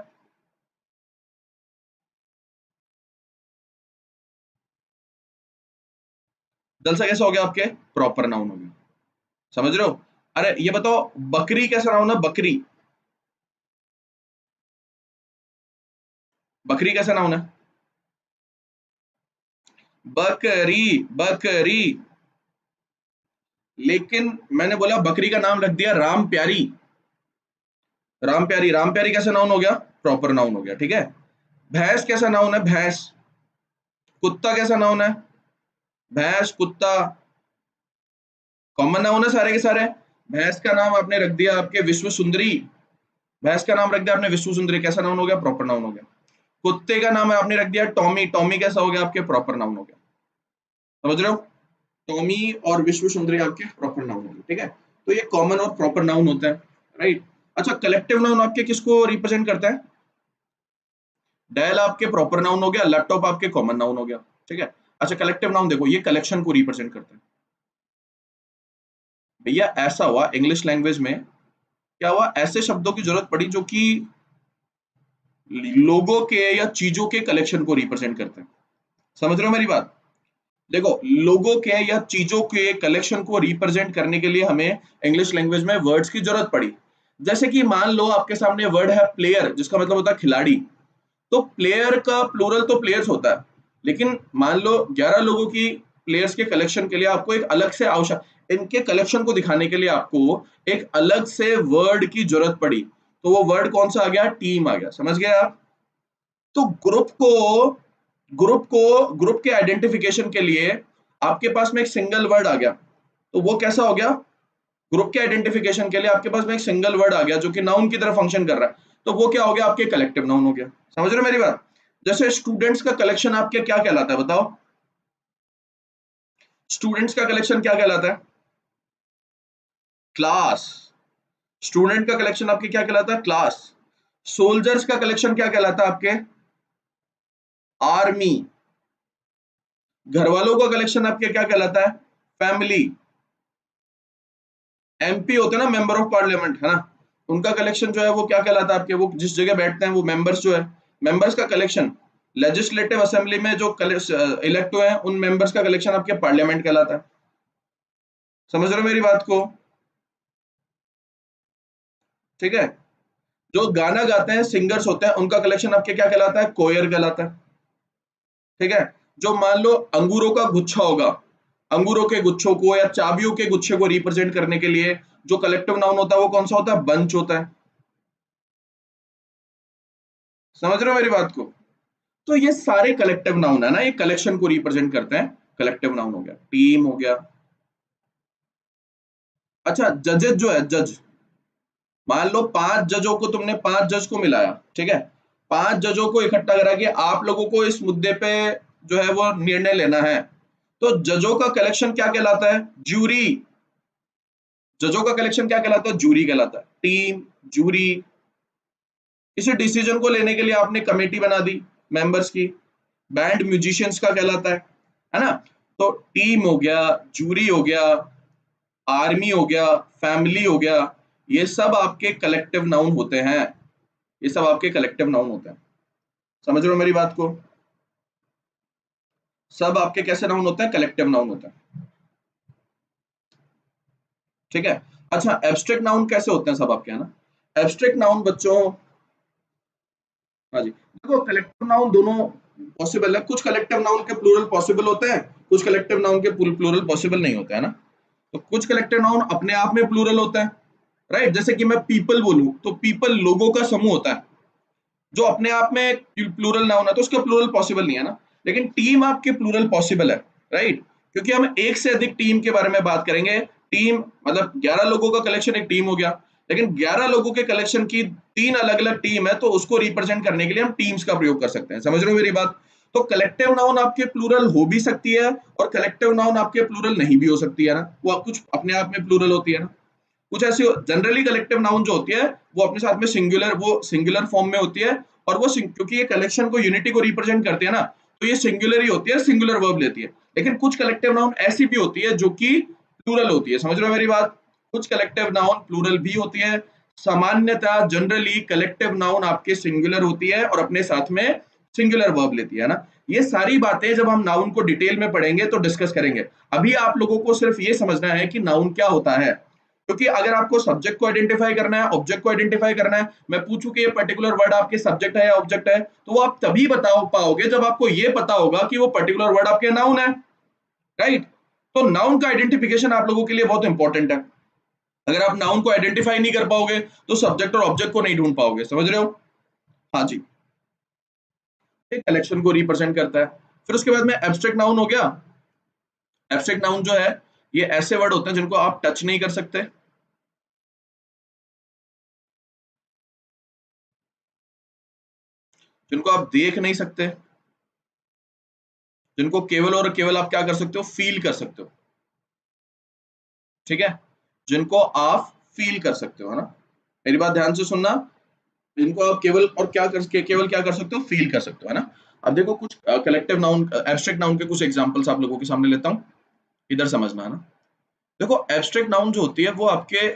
जलसा कैसा हो गया? आपके प्रॉपर नाउन हो गया। समझ रहे हो? अरे ये बताओ बकरी कैसा नाउन है? बकरी, बकरी कैसा नाउन है? बकरी, बकरी। लेकिन मैंने बोला बकरी का नाम रख दिया राम प्यारी, राम प्यारी, राम प्यारी कैसा नाउन हो गया? प्रॉपर नाउन हो गया, ठीक है। भैंस कैसा नाउन है? भैंस। कुत्ता कैसा नाउन है? भैंस, कुत्ता कॉमन नाउन है सारे के सारे। भैंस का नाम आपने रख दिया आपके विश्व सुंदरी, भैंस का नाम रख दिया आपने विश्व सुंदरी, कैसा नाउन हो गया? प्रॉपर नाउन हो गया। कुत्ते का नाम आपने रख दिया टॉमी, टॉमी कैसा हो गया? आपके प्रॉपर नाउन हो गया। समझ रहे हो? टॉमी और विश्व सुंदरी आपके प्रॉपर नाउन हो गए, ठीक है। तो ये कॉमन और प्रॉपर नाउन होता है, राइट। अच्छा, कलेक्टिव नाउन आपके किसको रिप्रेजेंट करता है? डेल आपके प्रॉपर नाउन हो गया, लैपटॉप आपके कॉमन नाउन हो गया, ठीक है। अच्छा, कलेक्टिव नाउन देखो, ये कलेक्शन को रिप्रेजेंट करता है। भैया ऐसा हुआ इंग्लिश लैंग्वेज में, क्या हुआ, ऐसे शब्दों की जरूरत पड़ी जो कि लोगों के या चीजों के कलेक्शन को रिप्रेजेंट करते हैं। समझ रहे हो मेरी बात? देखो, लोगों के या चीजों के कलेक्शन को रिप्रेजेंट करने के लिए हमें इंग्लिश लैंग्वेज में वर्ड्स की जरूरत पड़ी। जैसे कि मान लो आपके सामने वर्ड है प्लेयर, जिसका मतलब होता है खिलाड़ी। तो प्लेयर का प्लूरल तो प्लेयर्स होता है, लेकिन मान लो 11 लोगों की प्लेयर्स के कलेक्शन के लिए आपको एक अलग से आवश्यक, इनके कलेक्शन को दिखाने के लिए आपको एक अलग से वर्ड की जरूरत पड़ी। तो वो वर्ड कौन सा आ गया? टीम आ गया। समझ गए आप? तो ग्रुप के आइडेंटिफिकेशन के लिए आपके पास में एक सिंगल वर्ड आ गया। तो वो कैसा हो गया? ग्रुप के आइडेंटिफिकेशन के लिए आपके पास में एक सिंगल वर्ड आ गया जो कि नाउन की तरह फंक्शन कर रहा है। तो वो क्या हो गया? आपके कलेक्टिव नाउन हो गया। समझ रहे हो मेरी बात? जैसे स्टूडेंट्स का कलेक्शन आपके क्या कहलाता है बताओ, स्टूडेंट्स का कलेक्शन क्या कहलाता है? क्लास। स्टूडेंट का कलेक्शन आपके क्या कहलाता है? क्लास। सोल्जर्स का कलेक्शन क्या कहलाता है आपके? आर्मी। घर वालों का कलेक्शन आपके क्या कहलाता है? फैमिली। एमपी होते हैं ना, मेंबर ऑफ पार्लियामेंट, है ना, उनका कलेक्शन जो है वो क्या कहलाता है आपके? वो जिस जगह बैठते हैं वो मेंबर्स जो है, मेंबर्स का कलेक्शन। लेजिस्लेटिव असेंबली में जो इलेक्ट हुए हैं उन मेंबर्स का कलेक्शन आपके पार्लियामेंट कहलाता है। समझ रहे हो मेरी बात को? ठीक है। जो गाना गाते हैं सिंगर्स होते हैं उनका कलेक्शन आपके क्या कहलाता है? कोयर कहलाता है। ठीक है। जो मान लो अंगूरों का गुच्छा होगा, अंगूरों के गुच्छों को या चाबियों के गुच्छे को रिप्रेजेंट करने के लिए जो कलेक्टिव नाउन होता है वो कौन सा होता है? बंच होता है। समझ रहे हो मेरी बात को? तो ये सारे कलेक्टिव नाउन है ना, ये कलेक्शन को रिप्रेजेंट करते हैं। कलेक्टिव नाउन हो गया, टीम हो गया। अच्छा, जजेस जो है, जज, मान लो 5 जजों को तुमने 5 जज को मिलाया, ठीक है, 5 जजों को इकट्ठा करा कि आप लोगों को इस मुद्दे पे जो है वो निर्णय लेना है, तो जजों का कलेक्शन क्या कहलाता है? जूरी। जजों का कलेक्शन क्या कहलाता है? जूरी कहलाता है। Team, jury. किसी डिसीजन को लेने के लिए आपने कमेटी बना दी मेंबर्स की, बैंड म्यूजिशियंस का कहलाता है ना? तो टीम हो गया, जूरी हो गया, आर्मी हो गया, फैमिली हो गया, ये सब आपके कलेक्टिव नाउन होते हैं। ये सब आपके कलेक्टिव नाउन होते हैं। समझ रहे हो मेरी बात को? सब आपके कैसे नाउन होते हैं? कलेक्टिव नाउन होते हैं। ठीक है। अच्छा, एब्स्ट्रैक्ट नाउन कैसे होते हैं सब आपके, है ना? एब्स्ट्रैक्ट नाउन बच्चों, हाँ जी, देखो कलेक्टिव नाउन दोनों पॉसिबल है। कुछ कलेक्टिव नाउन के प्लूरल पॉसिबल होते हैं, कुछ कलेक्टिव नाउन के प्लूरल पॉसिबल नहीं होते, है ना? तो कुछ कलेक्टिव नाउन अपने आप में प्लूरल होता है, राइट? जैसे कि मैं पीपल बोलूं तो पीपल लोगों का समूह होता है, जो अपने आप में प्लूरल नाउन है, तो उसका प्लूरल पॉसिबल नहीं है ना। लेकिन टीम आपके प्लूरल पॉसिबल है, राइट? क्योंकि हम एक से अधिक टीम के बारे में बात करेंगे। टीम मतलब 11 लोगों का कलेक्शन एक टीम हो गया, लेकिन 11 लोगों के कलेक्शन की 3 अलग अलग टीम है, तो उसको रिप्रेजेंट करने के लिए हम टीम्स का प्रयोग कर सकते हैं। समझ रहे हो मेरी बात? तो कलेक्टिव नाउन आपके प्लूरल हो भी सकती है और कलेक्टिव नाउन आपके प्लूरल नहीं भी हो सकती है ना, वो कुछ अपने आप में प्लूरल होती है ना। कुछ ऐसी जनरली कलेक्टिव नाउन जो होती है वो अपने साथ में सिंगुलर फॉर्म में होती है, और वो क्योंकि ये कलेक्शन को, यूनिटी को रिप्रेजेंट करती है ना, तो ये सिंगुलर ही होती है, सिंगुलर वर्ब लेती है। लेकिन कुछ कलेक्टिव नाउन ऐसी भी होती है जो कि प्लूरल होती है। समझ रहे हो मेरी बात? कुछ कलेक्टिव नाउन प्लूरल भी होती है। सामान्यतः जनरली कलेक्टिव नाउन आपके सिंगुलर होती है और अपने साथ में सिंगुलर वर्ब लेती है ना। ये सारी बातें जब हम नाउन को डिटेल में पढ़ेंगे तो डिस्कस करेंगे। अभी आप लोगों को सिर्फ ये समझना है कि नाउन क्या होता है, क्योंकि अगर आपको सब्जेक्ट को आइडेंटिफाई करना है, ऑब्जेक्ट को आइडेंटिफाई करना है, मैं पूछूं कि ये पर्टिकुलर वर्ड आपके सब्जेक्ट है या ऑब्जेक्ट है, तो वो आप तभी बता पाओगे जब आपको ये पता होगा कि वो पर्टिकुलर वर्ड आपके नाउन है, राइट? तो नाउन का आइडेंटिफिकेशन आप लोगों के लिए बहुत इंपॉर्टेंट है। अगर आप नाउन को आइडेंटिफाई नहीं कर पाओगे तो सब्जेक्ट और ऑब्जेक्ट को नहीं ढूंढ पाओगे। समझ रहे हो? हाँ जी। एक कलेक्शन को रिप्रेजेंट करता है। फिर उसके बाद में एब्स्ट्रैक्ट नाउन हो गया। एब्स्ट्रैक्ट नाउन जो है ये ऐसे वर्ड होते हैं जिनको आप टच नहीं कर सकते, जिनको आप देख नहीं सकते, जिनको केवल और केवल आप क्या कर सकते हो? फील कर सकते हो। ठीक है, जिनको आप फील कर सकते हो, है ना? मेरी बात ध्यान से सुनना। जिनको आप केवल और केवल क्या कर सकते हो? फील कर सकते हो, है ना? अब देखो कुछ कलेक्टिव नाउन, एब्स्ट्रैक्ट नाउन के कुछ एग्जांपल्स आप लोगों के सामने लेता हूं, इधर समझना, है ना? देखो एब्स्ट्रैक्ट नाउन जो होती है वो आपके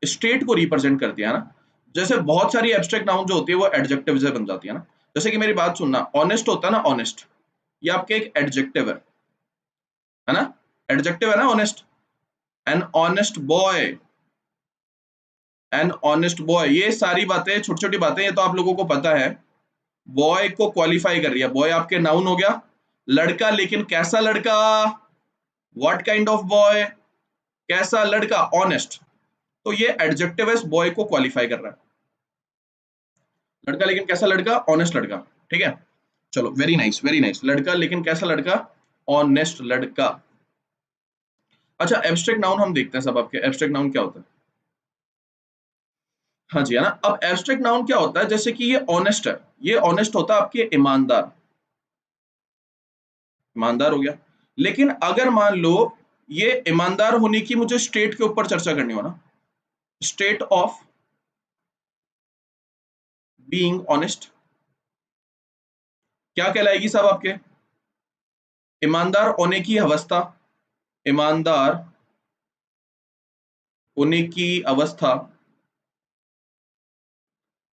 स्टेट को रिप्रेजेंट करती है ना। जैसे बहुत सारी एब्स्ट्रैक्ट नाउन जो होती है वो एडजेक्टिव से बन जाती है ना। जैसे कि मेरी बात सुनना, ऑनेस्ट होता है ना, ऑनेस्ट, ये आपके एक एडजेक्टिव है ना? एडजेक्टिव है ना honest. An honest boy, an honest boy, ये सारी बातें छोटी छोटी बातें, ये तो आप लोगों को पता है। बॉय को क्वालिफाई कर रही है, बॉय आपके नाउन हो गया। लड़का, लेकिन कैसा लड़का? What kind of boy? कैसा लड़का? ऑनेस्ट। तो ये एडजेक्टिव है, बॉय को क्वालिफाई कर रहा है। लड़का लेकिन कैसा लड़का? ऑनेस्ट लड़का। ठीक है, चलो, वेरी नाइस वेरी नाइस। लड़का लेकिन कैसा लड़का? ऑनेस्ट लड़का। अच्छा, एब्स्ट्रैक्ट नाउन हम देखते हैं सब आपके। एब्स्ट्रैक्ट नाउन क्या होता है? हाँ जी, है ना। अब एब्स्ट्रैक्ट नाउन क्या होता है, जैसे कि ये ऑनेस्ट है, ये ऑनेस्ट होता है आपके ईमानदार, ईमानदार हो गया। लेकिन अगर मान लो ये ईमानदार होने की मुझे स्टेट के ऊपर चर्चा करनी हो ना, स्टेट ऑफ बीइंग ऑनेस्ट, क्या कहलाएगी साहब आपके? ईमानदार होने की अवस्था, ईमानदार होने की अवस्था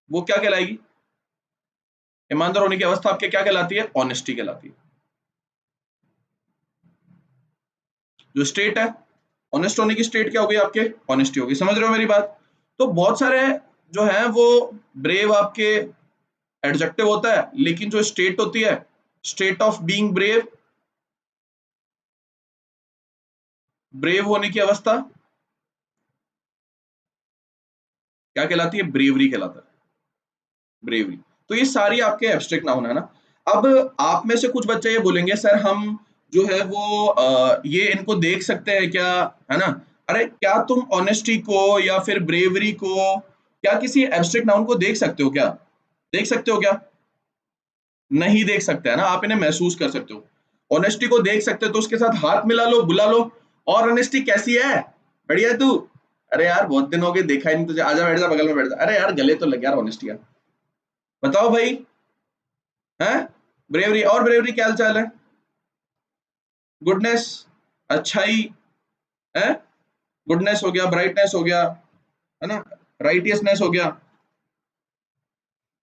वो क्या कहलाएगी? ईमानदार होने की अवस्था आपके क्या कहलाती है? ऑनेस्टी कहलाती है। जो स्टेट है, ऑनेस्ट होने की स्टेट क्या होगी आपके? ऑनेस्टी होगी। समझ रहे हो मेरी बात? तो बहुत सारे जो है वो ब्रेव आपके एडजेक्टिव होता है, लेकिन जो स्टेट होती है, state of being brave, brave होने की अवस्था क्या कहलाती है? ब्रेवरी कहलाता है, ब्रेवरी। तो ये सारी आपके एब्स्ट्रैक्ट नाउन है ना। अब आप में से कुछ बच्चे ये बोलेंगे सर हम जो है वो ये इनको देख सकते हैं क्या, है ना? अरे क्या तुम ऑनेस्टी को या फिर ब्रेवरी को क्या किसी एब्स्ट्रैक्ट नाउन को देख सकते हो क्या? देख सकते हो क्या? नहीं देख सकते, है ना। आप इन्हें महसूस कर सकते हो। ऑनेस्टी को देख सकते हो तो उसके साथ हाथ मिला लो, बुला लो, और ऑनेस्टी कैसी है? बढ़िया है तू? अरे यार बहुत दिन हो गए, देखा ही नहीं तुझे, आजा बैठ जा, बगल में बैठ जा। अरे यार गले तो लग यार ऑनेस्टी यार। बताओ भाई, हैं? ब्रेवरी, और ब्रेवरी क्या हाल चाल है? गुडनेस, अच्छाई, है? गुडनेस हो गया, ब्राइटनेस हो गया, है ना, राइटियसनेस हो गया।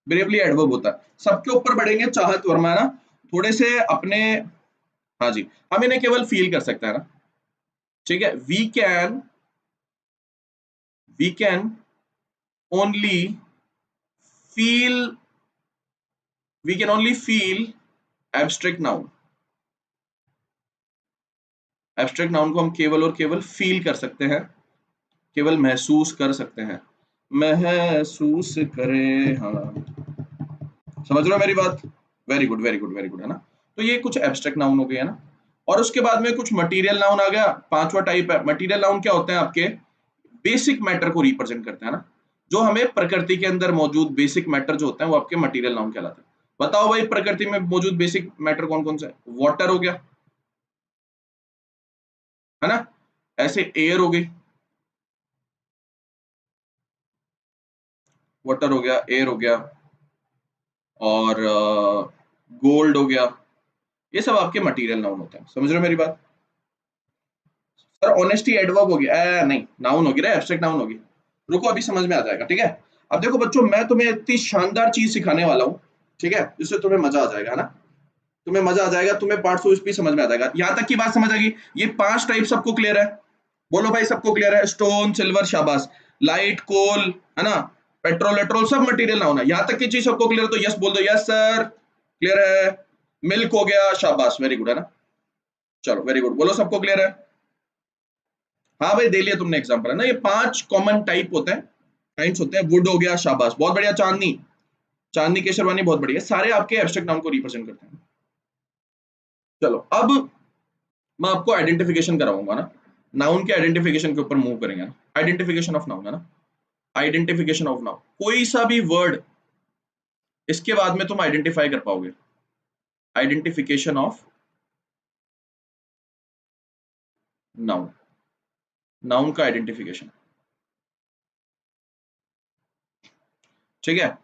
ब्रेवली एडवर्ब होता है। सबके ऊपर बढ़ेंगे चाहत वर्मा, है ना। थोड़े से अपने, हाँ जी, हम इन्हें केवल फील कर सकते हैं ना। ठीक है, we can only feel, we can only feel abstract noun. Abstract noun को हम केवल और केवल फील कर सकते हैं, केवल महसूस कर सकते हैं। महसूस करें, हाँ। समझ रहे हो मेरी बात? Very good, very good, very good, है ना। तो ये कुछ एब्स्ट्रैक्ट नाउन हो गए, है ना। और उसके बाद में कुछ मटेरियल नाउन आ गया, पांचवा टाइप है। मटेरियल नाउन क्या होते हैं आपके? बेसिक मैटर को रिप्रेजेंट करते हैं ना, जो हमें प्रकृति के अंदर मौजूद बेसिक मैटर जो होते हैं वो आपके मटेरियल नाउन कहलाते हैं। बताओ भाई, प्रकृति में मौजूद बेसिक मैटर कौन कौन से है? वाटर हो गया, है ना, ऐसे एयर हो गई, वाटर हो गया, एयर हो गया, और गोल्ड हो गया। ये सब आपके मटेरियल नाउन होते हैं। समझ रहे हो मेरी बात? सर ऑनेस्टी एडवर्ब होगी? नहीं, नाउन होगी ना, एब्स्ट्रैक्ट नाउन होगी। रुको अभी समझ में आ जाएगा, ठीक है। अब देखो बच्चों, मैं तुम्हें इतनी शानदार चीज सिखाने वाला हूँ, ठीक है, जिससे तुम्हें मजा आ जाएगा ना। तुम्हें मजा आ जाएगा, तुम्हें पार्ट सोच भी समझ में आ जाएगा, यहाँ तक की बात समझ आएगी। ये 5 टाइप सबको क्लियर है? बोलो भाई, सबको क्लियर है? स्टोन, सिल्वर, शाबाश। लाइट, कोल, है ना, पेट्रोल वेट्रोल सब मटेरियल नाउन है। यहाँ तक की चीज सबको क्लियर है तो यस बोल दो, यस सर क्लियर है। मिल्क हो गया, शाबाश, वेरी गुड, है ना। चलो वेरी गुड, बोलो सबको क्लियर है? हाँ भाई, दे लिया तुमने एग्जांपल, है ना। ये 5 कॉमन टाइप होते हैं, टाइप्स होते हैं। वुड हो गया, शाबाश, बहुत बढ़िया। चांदनी, चांदनी की शेरवानी, बहुत बढ़िया। सारे आपके एब्स्ट्रैक्ट नाउन को रिप्रेजेंट करते हैं। चलो अब मैं आपको आइडेंटिफिकेशन कराऊंगा ना, नाउन के आइडेंटिफिकेशन के ऊपर मूव करेंगे ना। आइडेंटिफिकेशन ऑफ नाउन, है ना। आइडेंटिफिकेशन ऑफ नाउन, कोई सा भी वर्ड इसके बाद में तुम आइडेंटिफाई कर पाओगे। आइडेंटिफिकेशन ऑफ नाउन, नाउन का आइडेंटिफिकेशन, ठीक है।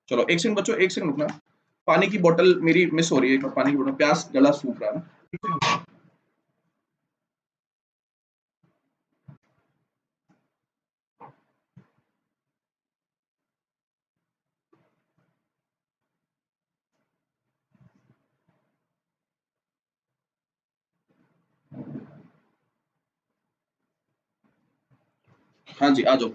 चलो एक सेकंड बच्चों, एक सेकंड रुकना। पानी की बोतल मेरी मिस हो रही है, पानी की बोतल, प्यास, गला सूख रहा है ना। हाँ जी, आ जाओ।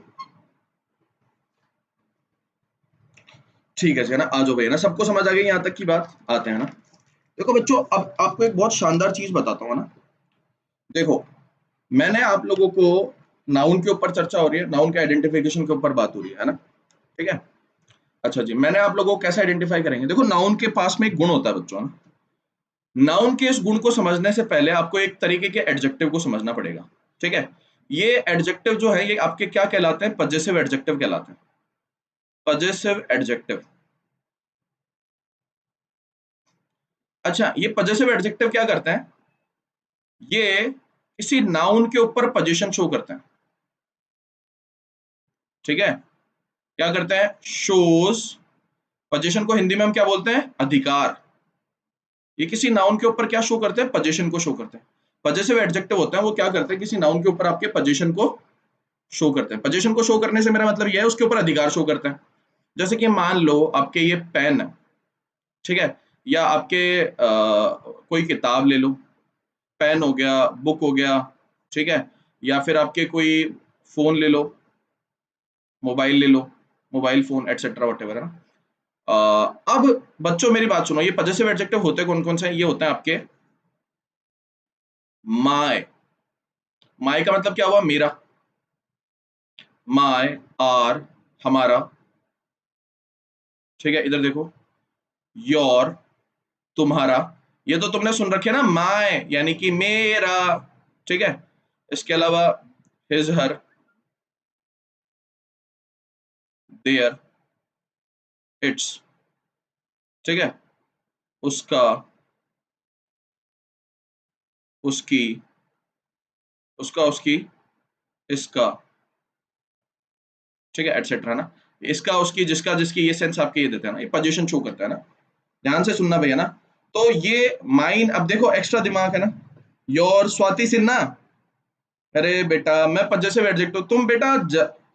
ठीक है जी, है ना, आ जाओ भाई, है ना। सबको समझ आ गई यहाँ तक की बात? आते हैं ना। देखो बच्चों, अब आपको एक बहुत शानदार चीज बताता हूँ ना। देखो, मैंने आप लोगों को, नाउन के ऊपर चर्चा हो रही है, नाउन के आइडेंटिफिकेशन के ऊपर बात हो रही है ना, ठीक है। अच्छा जी, मैंने आप लोगों को कैसे आइडेंटिफाई करेंगे? देखो, नाउन के पास में एक गुण होता है बच्चों, है ना। नाउन के इस गुण को समझने से पहले आपको एक तरीके के एडजेक्टिव को समझना पड़ेगा, ठीक है। ये एडजेक्टिव जो है ये आपके क्या कहलाते हैं? पजेसिव एडजेक्टिव कहलाते हैं। Possessive adjective. अच्छा, ये पजेसिव एडजेक्टिव क्या करते हैं? ये किसी नाउन के ऊपर पोजीशन शो करते हैं, ठीक है? क्या करते हैं? शोज, पोजीशन को हिंदी में हम क्या बोलते हैं? अधिकार। ये किसी नाउन के ऊपर क्या शो करते हैं? पोजीशन को शो करते हैं। पजेसिव एडजेक्टिव होते हैं, वो क्या करते हैं? किसी नाउन के ऊपर आपके पोजीशन को शो करते हैं। पोजीशन को शो करने से मेरा मतलब ये है उसके ऊपर अधिकार शो करते हैं। जैसे कि मान लो आपके ये पेन है, ठीक है? या आपके कोई किताब ले लो, पेन हो गया, बुक हो गया, ठीक है? या फिर आपके कोई फोन ले लो, मोबाइल ले लो, मोबाइल फोन एटसेट्रा व्हाटएवर है ना। अब बच्चों मेरी बात सुनो, ये पजेसिव एडजेक्टिव होते कौन कौन से हैं? ये होते हैं आपके माय। माय का मतलब क्या हुआ? मेरा। माय, आर, हमारा, ठीक है? इधर देखो, योर, तुम्हारा। ये तो तुमने सुन रखे ना, माय यानी कि मेरा, ठीक है? इसके अलावा हिज, हर, देयर, इट्स, ठीक है? उसका, उसकी, उसका, उसकी, इसका, ठीक है, एटसेट्रा ना। इसका, उसकी, जिसका, जिसकी, ये सेंस आपके ये देते हैं ना, ये पोजीशन शो करता है ना। ध्यान से सुनना भैया ना। तो ये माइन, अब देखो एक्स्ट्रा दिमाग है ना। योर, स्वाति सिन्हा। अरे बेटा, मैं पजेसिव एडजेक्टिव, तुम बेटा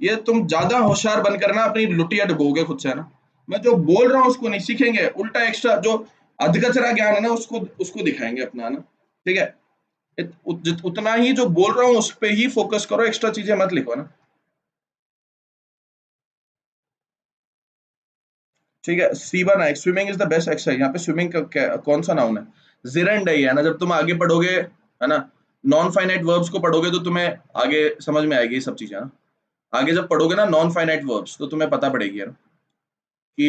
ये तुम ज्यादा होशियार बनकर ना अपनी लुटिया डुबोगे खुद से, है ना। मैं जो बोल रहा हूँ उसको नहीं सीखेंगे, उल्टा एक्स्ट्रा जो अधकचरा ज्ञान है ना उसको उसको दिखाएंगे अपना ना, ठीक है? उतना ही जो बोल रहा हूँ उस पर ही फोकस करो, एक्स्ट्रा चीजें मत लिखो ना, ठीक है? Siba Naik, swimming is the best exercise. यहाँ पे स्विमिंग का कौन सा नाउन है? जिरेंड है ना। जब तुम आगे पढ़ोगे, है ना, नॉन फाइनाइट वर्ब्स को पढ़ोगे तो तुम्हें आगे समझ में आएगी ये सब चीजें ना। आगे जब पढ़ोगे ना नॉन फाइनाइट वर्ब्स, तो तुम्हें पता पड़ेगी यार कि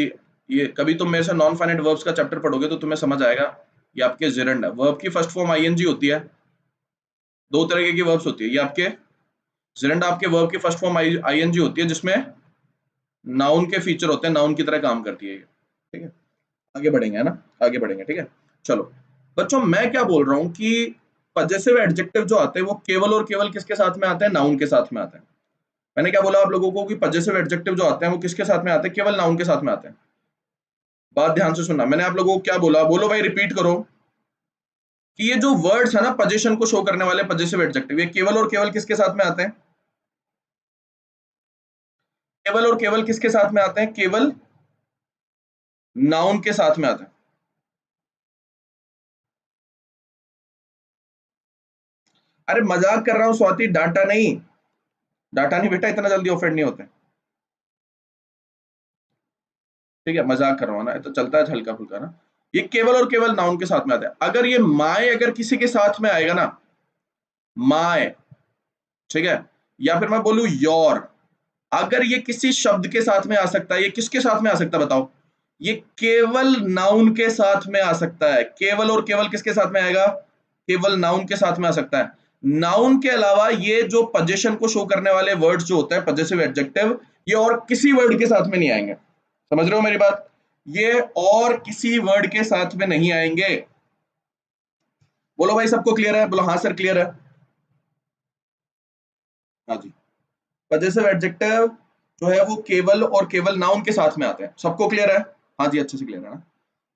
ये, कभी तुम मेरे से नॉन फाइनाइट वर्ब्स का चैप्टर पढ़ोगे तो तुम्हें समझ आएगा ये आपके जिरेंड है। वर्ब की फर्स्ट फॉर्म आईएनजी होती है। दो तरीके की वर्ब्स होती है ये आपके। जिरेंड आपके वर्ब की फर्स्ट फॉर्म आईएनजी होती है, जिसमें नाउन के फीचर होते हैं, नाउन की तरह काम करती है ये, ठीक है? आगे बढ़ेंगे, है ना, आगे बढ़ेंगे, ठीक है? चलो बच्चों, मैं क्या बोल रहा हूँ कि पजेसिव एडजेक्टिव जो आते हैं वो केवल और केवल किसके साथ में आते हैं? नाउन के साथ में आते हैं। मैंने क्या बोला आप लोगों को कि पजेसिव एडजेक्टिव जो आते हैं वो किसके साथ में आते हैं? केवल नाउन के साथ में आते हैं। बात ध्यान से सुनना, मैंने आप लोगों को क्या बोला? बोलो भाई, रिपीट करो कि ये जो वर्ड्स है ना पोजीशन को शो करने वाले पजेसिव एडजेक्टिव, ये केवल और केवल किसके साथ में आते हैं? केवल और केवल किसके साथ में आते हैं? केवल नाउन के साथ में आते हैं। अरे मजाक कर रहा हूं स्वाति, डाटा नहीं, डाटा नहीं बेटा, इतना जल्दी ऑफेंड नहीं होते, ठीक है? मजाक कर रहा हूं ना, तो चलता है हल्का फुल्का ना। ये केवल और केवल नाउन के साथ में आता है। अगर ये माय अगर किसी के साथ में आएगा ना, माय, ठीक है, या फिर मैं बोलूं योर, अगर ये किसी शब्द के साथ में आ सकता है, ये किसके साथ में आ सकता है बताओ? ये केवल नाउन के साथ में आ सकता है। केवल और केवल किसके साथ में आएगा? केवल नाउन के साथ में आ सकता है। नाउन के अलावा ये जो पोजीशन को शो करने वाले वर्ड्स जो होते हैं पोजेसिव एडजेक्टिव, ये और किसी वर्ड के साथ में नहीं आएंगे। समझ रहे हो मेरी बात? ये और किसी वर्ड के साथ में नहीं आएंगे। बोलो भाई, सबको क्लियर है? बोलो हाँ सर, क्लियर है। हाँ जी। पजेसिव एडजेक्टिव जो है वो केवल और केवल नाउन के साथ में आते हैं। सबको क्लियर है? हाँ जी, अच्छे से क्लियर है ना।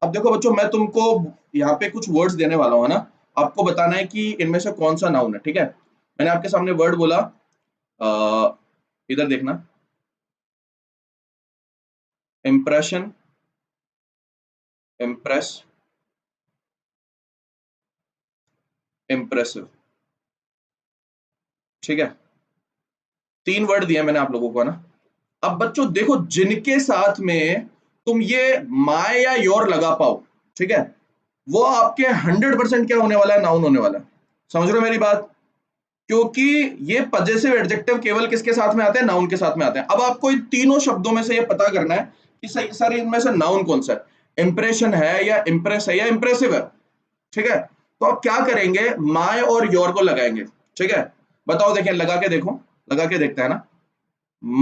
अब देखो बच्चों, मैं तुमको यहाँ पे कुछ वर्ड्स देने वाला हूँ, है ना। आपको बताना है कि इनमें से कौन सा नाउन है, ठीक है? मैंने आपके सामने वर्ड बोला, इधर देखना, इम्प्रेशन, इम्प्रेस, इम्प्रेसिव, ठीक है? तीन वर्ड दिए मैंने आप लोगों को, है ना। अब बच्चों देखो, जिनके साथ में तुम ये माय या योर लगा पाओ, ठीक है, वो आपके 100% क्या होने वाला है? नाउन होने वाला है। समझ रहे हो मेरी बात? क्योंकि ये पजेसिव एडजेक्टिव केवल किसके साथ में आते हैं? नाउन के साथ में आते हैं। अब आपको इन तीनों शब्दों में से ये पता करना है कि सही सर इनमें से नाउन कौन सा है? इंप्रेशन है या इम्प्रेस है या इम्प्रेसिव है, ठीक है? तो आप क्या करेंगे? माय और योर को लगाएंगे, ठीक है? बताओ, देखें, लगा के देखो, लगा के देखते हैं ना।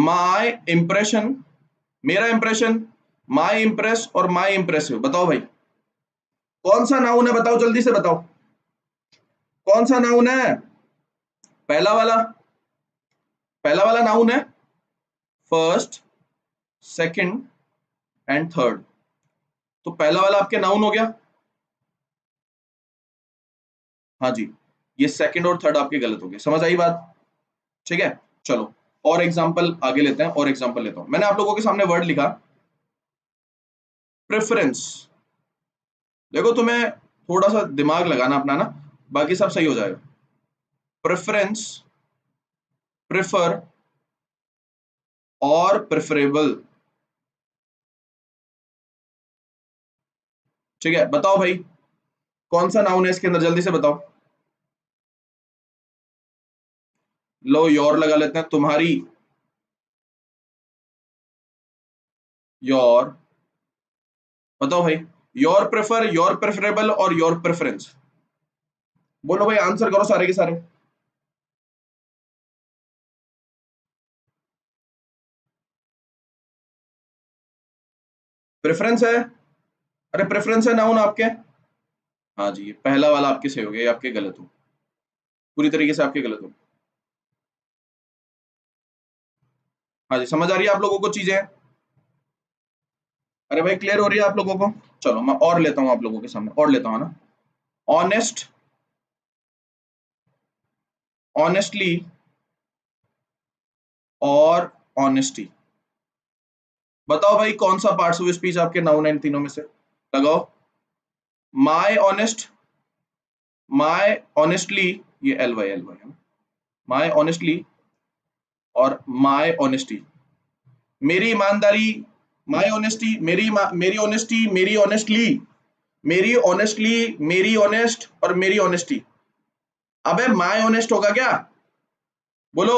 माय इम्प्रेशन मेरा इंप्रेशन, माई इंप्रेस और माई इंप्रेसिव। बताओ भाई कौन सा नाउन है, बताओ जल्दी से बताओ कौन सा नाउन है। पहला वाला, पहला वाला नाउन है फर्स्ट, सेकंड एंड थर्ड। तो पहला वाला आपके नाउन हो गया। हाँ जी, ये सेकंड और थर्ड आपके गलत हो गए। समझ आई बात? ठीक है, चलो और एग्जांपल आगे लेते हैं, और एग्जांपल लेता हूं। मैंने आप लोगों के सामने वर्ड लिखा प्रेफरेंस। देखो तुम्हें थोड़ा सा दिमाग लगाना अपना ना, बाकी सब सही हो जाएगा। प्रेफरेंस, प्रेफर और प्रेफरेबल। ठीक है, बताओ भाई कौन सा नाउन है इसके अंदर, जल्दी से बताओ। लो योर लगा लेते हैं, तुम्हारी, योर। बताओ भाई, योर प्रेफर, योर प्रेफरेबल और योर प्रेफरेंस। बोलो भाई, आंसर करो सारे के सारे। प्रेफरेंस है, अरे प्रेफरेंस है नाउन आपके। हाँ जी, ये पहला वाला आपके सही हो गया, ये आपके गलत हो, पूरी तरीके से आपके गलत हो। हाँ जी, समझ आ रही है आप लोगों को चीजें? अरे भाई क्लियर हो रही है आप लोगों को? चलो मैं और लेता हूँ आप लोगों के सामने, और लेता हूँ ना। ऑनेस्ट, ऑनेस्टली और ऑनेस्टी। बताओ भाई कौन सा पार्ट्स ऑफ स्पीच आपके नाउन है इन तीनों में से, लगाओ। माय ऑनेस्ट, माय ऑनेस्टली, ये एल वाई है, माय ऑनेस्टली और माय ऑनेस्टी। मेरी ईमानदारी, माय ऑनेस्टी, मेरी ऑनेस्टी, मेरी ऑनेस्टली, मेरी ऑनेस्टली, मेरी ऑनेस्ट और मेरी ऑनेस्टी। अबे माय ऑनेस्ट होगा क्या? बोलो।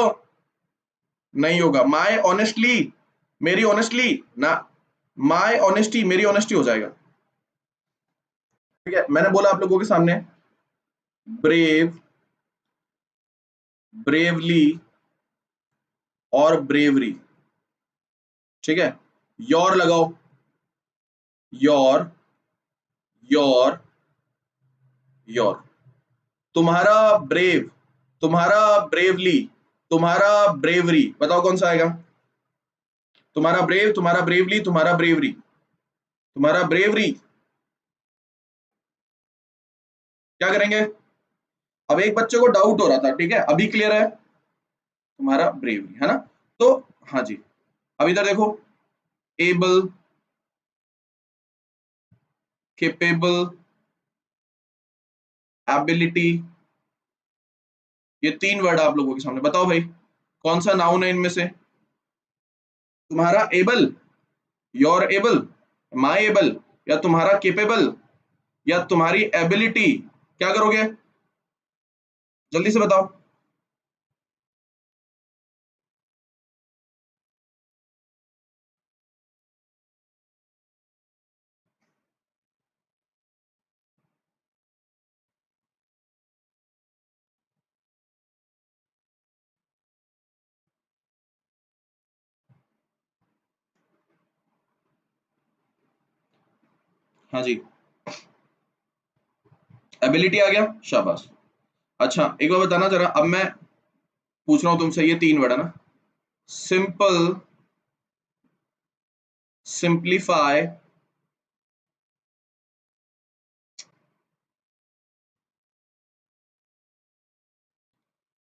नहीं होगा, माय ऑनेस्टली, मेरी ऑनेस्टली ना, माय ऑनेस्टी मेरी ऑनेस्टी हो जाएगा। ठीक है, मैंने बोला आप लोगों के सामने ब्रेव, ब्रेवली और ब्रेवरी। ठीक है, योर लगाओ, योर, योर, योर। तुम्हारा ब्रेव, तुम्हारा ब्रेवली, तुम्हारा ब्रेवरी। बताओ कौन सा आएगा? तुम्हारा ब्रेव, तुम्हारा ब्रेवली, तुम्हारा ब्रेवरी, तुम्हारा ब्रेवरी। क्या करेंगे? अब एक बच्चे को डाउट हो रहा था, ठीक है, अभी क्लियर है? तुम्हारा ब्रेवरी है ना? तो हाँ जी, अब इधर देखो, एबल, केपेबल, एबिलिटी, ये तीन वर्ड आप लोगों के सामने। बताओ भाई कौन सा नाउन है इनमें से? तुम्हारा able, your able, my able, या तुम्हारा केपेबल, या तुम्हारी एबिलिटी। क्या करोगे, जल्दी से बताओ। हाँ जी, एबिलिटी आ गया, शाबाश। अच्छा एक बार बताना जरा, अब मैं पूछ रहा हूं तुमसे, ये तीन वर्ड है ना, सिंपल, सिंप्लीफाई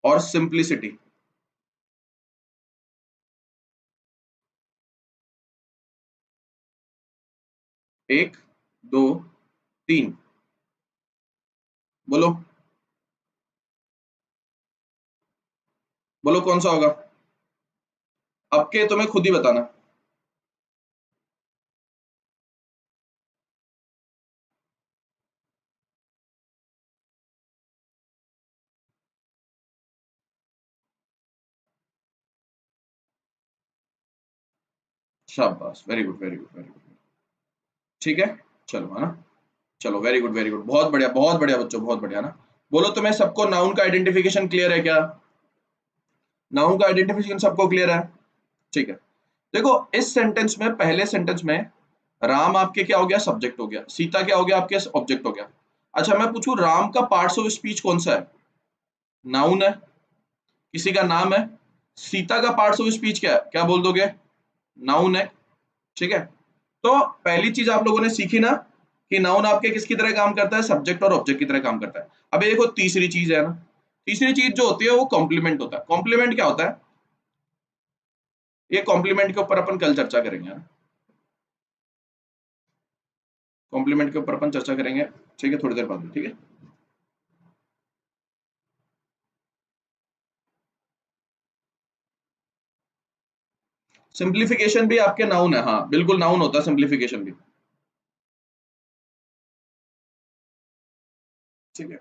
और सिंप्लिसिटी। एक, दो, तीन, बोलो, बोलो कौन सा होगा? अब के तुम्हें खुद ही बताना। शाबाश, very good, very good, very good. ठीक है, चलो है ना, चलो वेरी गुड, वेरी गुड, बहुत बढ़िया बच्चों, बहुत बढ़िया ना। बोलो तुम्हें सबको नाउन का आइडेंटिफिकेशन क्लियर है क्या? नाउन का आइडेंटिफिकेशन सबको क्लियर है? ठीक है, देखो इस सेंटेंस में, पहले सेंटेंस में राम आपके क्या हो गया, सब्जेक्ट हो गया, सीता क्या हो गया आपके, ऑब्जेक्ट हो गया। अच्छा मैं पूछूं राम का पार्ट्स ऑफ स्पीच कौन सा है, नाउन है, किसी का नाम है। सीता का पार्ट्स ऑफ स्पीच क्या है, क्या बोल दोगे, नाउन है, ठीक है। तो पहली चीज आप लोगों ने सीखी ना कि नाउन आपके किसकी तरह काम करता है, सब्जेक्ट और ऑब्जेक्ट की तरह काम करता है। अब ये देखो तीसरी चीज है ना, तीसरी चीज जो होती है वो कॉम्प्लीमेंट होता है। कॉम्प्लीमेंट क्या होता है, ये कॉम्प्लीमेंट के ऊपर अपन कल चर्चा करेंगे, कॉम्प्लीमेंट के ऊपर अपन चर्चा करेंगे, ठीक है, थोड़ी देर बाद में, ठीक है। सिंप्लीफिकेशन भी आपके नाउन है, हाँ बिल्कुल नाउन होता है सिंप्लीफिकेशन भी, ठीक है।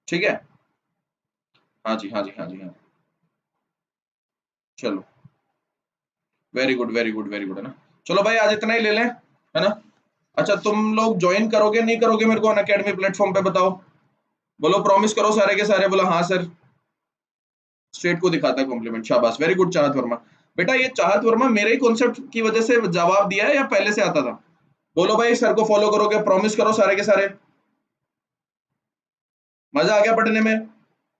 ठीक है, हाँ जी हाँ जी हाँ जी हाँ, चलो very good very good very good, है ना। चलो भाई आज इतना ही ले लें, है ना। अच्छा तुम लोग ज्वाइन करोगे नहीं करोगे मेरे को अन अकेडमी प्लेटफॉर्म पे बताओ, बोलो प्रॉमिस करो सारे के सारे, बोलो हाँ सर। स्टेट को दिखाता है कॉम्प्लीमेंट, शाबाश वेरी गुड चाहत वर्मा। बेटा ये चाहत वर्मा मेरे ही कॉन्सेप्ट की वजह से जवाब दिया है या पहले से आता था, बोलो भाई सर को फॉलो करोगे, प्रॉमिस करो सारे के सारे। मजा आ गया पढ़ने में।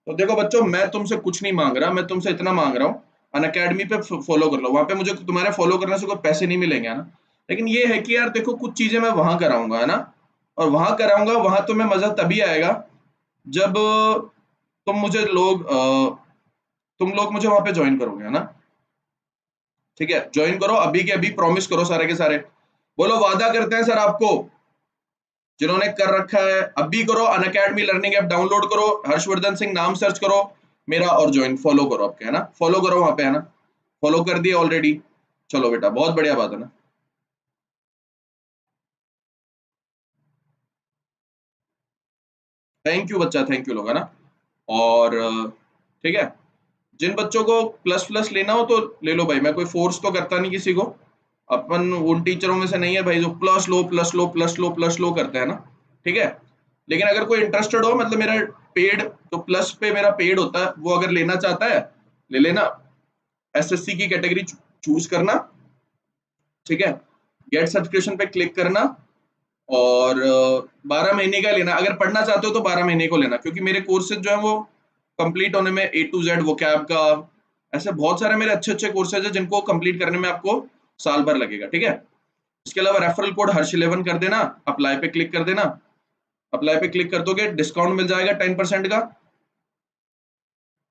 तो देखो बच्चों मैं तुमसे कुछ नहीं मांग रहा, मैं तुमसे इतना मांग रहा हूँ अन अकेडमी पे फॉलो कर लो, वहां पे मुझे तुम्हारे फॉलो करने से कोई पैसे नहीं मिलेंगे, है ना। लेकिन ये है कि यार देखो कुछ चीजें मैं वहां कराऊंगा, है ना, और वहां कराऊंगा, वहां तुम्हें मजा तभी आएगा जब तुम मुझे लोग तुम लोग मुझे वहां पे ज्वाइन करोगे, है ना। ठीक है ज्वाइन करो अभी के अभी, प्रॉमिस करो सारे के सारे, बोलो वादा करते हैं सर आपको, जिन्होंने कर रखा है अभी करो, अन अकेडमी लर्निंग ऐप डाउनलोड करो, हर्षवर्धन सिंह नाम सर्च करो मेरा और ज्वाइन फॉलो करो आपके, है ना, फॉलो करो वहां पे, है ना, फॉलो कर दिया ऑलरेडी। चलो बेटा बहुत बढ़िया बात है ना। थैंक यू बच्चा, थैंक यू लोग, है ना। और ठीक है, जिन बच्चों को प्लस प्लस लेना हो तो ले लो भाई, मैं कोई फोर्स तो करता नहीं किसी को, अपन उन टीचरों में से नहीं है भाई जो plus low plus low plus low plus low करते हैं ना, ठीक है। लेकिन अगर कोई इंटरेस्टेड हो, मतलब मेरा पेड, तो प्लस पे मेरा पेड होता है, वो अगर लेना चाहता है ले लेना, एसएससी की कैटेगरी चूज करना, ठीक है, गेट सब्सक्रिप्शन पे क्लिक करना, और 12 महीने का लेना, अगर पढ़ना चाहते हो तो 12 महीने को लेना, क्योंकि मेरे कोर्सेज जो है वो कंप्लीट होने में A to Z वोकैब का, ऐसे बहुत सारे मेरे अच्छे अच्छे कोर्सेज है जिनको कंप्लीट करने में आपको साल भर लगेगा, ठीक है। इसके अलावा रेफरल कोड हर्ष11 कर देना, अप्लाई पे क्लिक कर देना, अप्लाई पे क्लिक कर दोगे डिस्काउंट मिल जाएगा 10% का,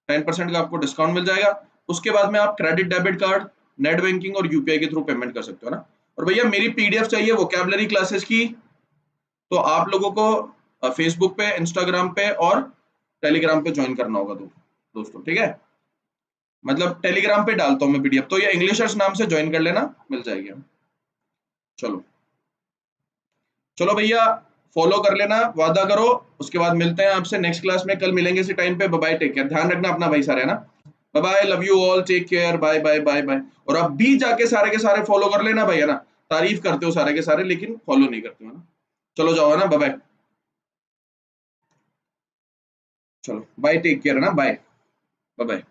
10% का आपको डिस्काउंट मिल जाएगा। उसके बाद में आप credit debit card, net banking और यूपीआई के थ्रू पेमेंट कर सकते हो ना। और भैया मेरी पीडीएफ चाहिए वोकैबुलरी क्लासेस की, तो आप लोगों को फेसबुक पे, इंस्टाग्राम पे और टेलीग्राम पे ज्वाइन करना होगा दोस्तों, ठीक है। मतलब टेलीग्राम पे डालता हूँ मैं पीडीएफ, तो ये इंग्लिशर्स नाम से ज्वाइन कर लेना, मिल जाएगी। चलो चलो भैया फॉलो कर लेना, वादा करो। उसके बाद मिलते हैं आपसे नेक्स्ट क्लास में, कल मिलेंगे इसी टाइम पे। बाय, टेक केयर, ध्यान रखना अपना भाई सारे, है ना। Bye bye, love you all, take care, bye bye bye bye. और अब भी जाके सारे के सारे फॉलो कर लेना भाई, है ना। तारीफ करते हो सारे के सारे लेकिन फॉलो नहीं करते हो, है ना। चलो जाओ, है ना, बाय बाय। चलो बाय, टेक केयर, है ना, बाय बाय।